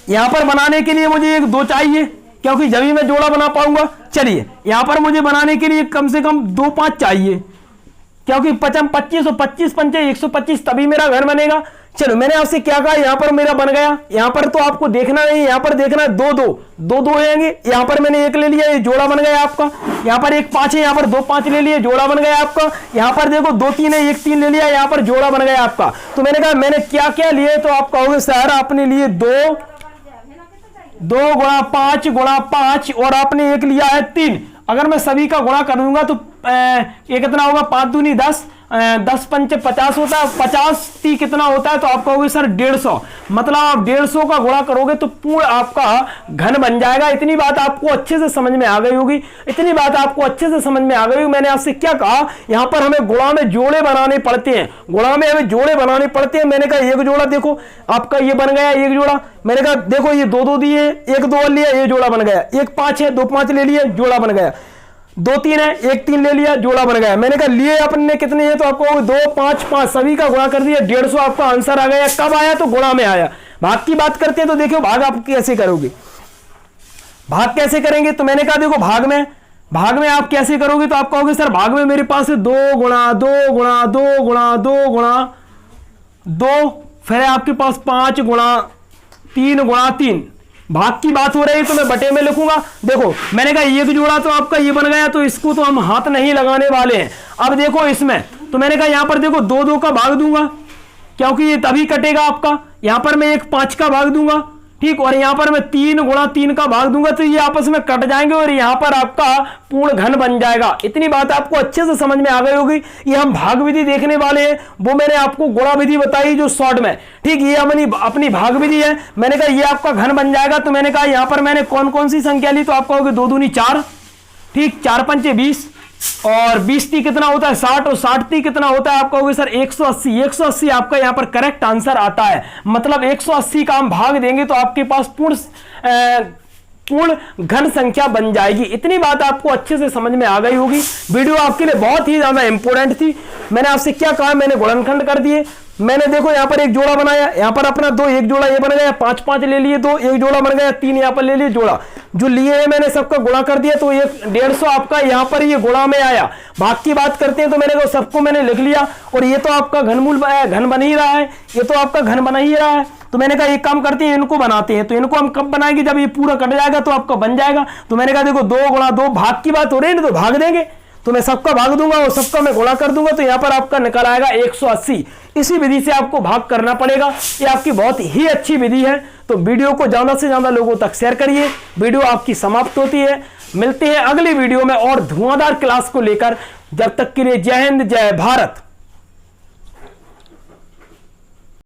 यहां पर बनाने के लिए मुझे 1 2 चाहिए, क्योंकि जब ही मैं जोड़ा बना पाऊंगा। चलिए, यहां पर मुझे बनाने के लिए कम से कम 2 5 चाहिए, क्योंकि 25 और 25 पंचे 125, तभी मेरा घर बनेगा। चलो, मैंने आपसे क्या कहा, यहां पर मेरा बन गया। यहां पर तो आपको देखना नहीं, यहां पर देखना है 2 2 2 2 आएंगे। यहां पर मैंने 1 ले लिया, ये जोड़ा बन गया आपका। यहां पर 1 5 है, यहां पर 2 5 ले लिए, जोड़ा बन गया आपका। यहां पर देखो 2 3 है, 1 3 ले लिया, यहां पर जोड़ा बन गया आपका। तो मैंने कहा मैंने क्या क्या लिए, तो आप कहोगे सर आपने लिए 2 गुणा 5 गुणा 5, और आपने 1 लिया है 3। अगर मैं सभी का गुणा कर दूंगा तो ये कितना होगा, 5 दूनी 10, 10 पंचे 50 होता है। 50 ती कितना होता है, तो आप कहोगे सर 150। मतलब आप 150 का गुणा करोगे तो पूर्ण आपका घन बन जाएगा। इतनी बात आपको अच्छे से समझ में आ गई होगी, इतनी बात आपको अच्छे से समझ में आ गई होगी। मैंने आपसे क्या कहा, यहाँ पर हमें गुणा में जोड़े बनाने पड़ते हैं, गुणा में हमें जोड़े बनाने पड़ते हैं। मैंने कहा एक जोड़ा देखो आपका ये बन गया, एक जोड़ा। मैंने कहा देखो ये 2 2 दिए, 1 2 लिया, ये जोड़ा बन गया। 1 5 है, 2 5 ले लिए, जोड़ा बन गया। 2 3 है, 1 3 ले लिया, जोड़ा बन गया। मैंने कहा लिए अपन ने कितने हैं, तो आपको 2 5 5 सभी का गुणा कर दिया, 150 आपका आंसर आ गया। कब आया, तो गुणा में आया। भाग की बात करते हैं तो देखो भाग आप कैसे करोगे, भाग कैसे करेंगे। तो मैंने कहा देखो भाग में आप कैसे करोगे, तो आप कहोगे सर भाग में मेरे पास 2 गुणा 2 गुणा 2 गुणा 2 गुणा 2, फिर आपके पास 5 गुणा 3 गुणा 3। भाग की बात हो रही है तो मैं बटे में लिखूंगा। देखो मैंने कहा एक जोड़ा तो आपका ये बन गया, तो इसको तो हम हाथ नहीं लगाने वाले हैं। अब देखो इसमें तो मैंने कहा यहां पर देखो 2 2 का भाग दूंगा, क्योंकि ये तभी कटेगा आपका। यहां पर मैं एक 5 का भाग दूंगा, ठीक, और यहां पर मैं 3 गुणा 3 का भाग दूंगा, तो ये आपस में कट जाएंगे और यहां पर आपका पूर्ण घन बन जाएगा। इतनी बात आपको अच्छे से समझ में आ गई होगी। ये हम भाग विधि देखने वाले हैं, वो मैंने आपको गुणा विधि बताई जो शॉर्ट में, ठीक। ये अपनी भाग विधि है। मैंने कहा ये आपका घन बन जाएगा। तो मैंने कहा यहां पर मैंने कौन कौन सी संख्या ली, तो आप कहोगे 2 दूनी 4, ठीक, 4 पंचे 20, और 20 ती कितना होता है 60, और 60 ती कितना होता है, आप कहोगे सर 180। 180 आपका यहां पर करेक्ट आंसर आता है। मतलब 180 का हम भाग देंगे तो आपके पास पूर्ण घन संख्या बन जाएगी। इतनी बात आपको अच्छे से समझ में आ गई होगी। वीडियो आपके लिए बहुत ही ज्यादा इंपॉर्टेंट थी। मैंने आपसे क्या कहा, मैंने गुणनखंड कर दिए। मैंने देखो यहां पर एक जोड़ा बनाया, यहां पर अपना 2 एक जोड़ा ये बन गया, 5 5 ले लिए, 2 एक जोड़ा बन गया, 3 यहां पर ले लिए जोड़ा, जो लिए हैं मैंने सबका गुणा कर दिया, तो ये 150 आपका यहां पर ये गुणा में आया। भाग की बात करते हैं तो मैंने कहा सबको मैंने लिख लिया, और ये तो आपका घनमूल घन बन ही रहा है, ये तो आपका घन बना ही रहा है। तो मैंने कहा एक काम करते हैं, इनको बनाते हैं। तो इनको हम कब बनाएंगे, जब ये पूरा कट जाएगा तो आपका बन जाएगा। तो मैंने कहा देखो 2 गुणा 2, भाग की बात हो रही है ना, तो भाग देंगे। तो मैं सबका भाग दूंगा और सबका मैं गुणा कर दूंगा, तो यहां पर आपका निकल आएगा 180। इसी विधि से आपको भाग करना पड़ेगा। ये आपकी बहुत ही अच्छी विधि है। तो वीडियो को ज्यादा से ज्यादा लोगों तक शेयर करिए। वीडियो आपकी समाप्त होती है, मिलते हैं अगली वीडियो में और धुआंधार क्लास को लेकर। जब तक के लिए जय हिंद, जय भारत।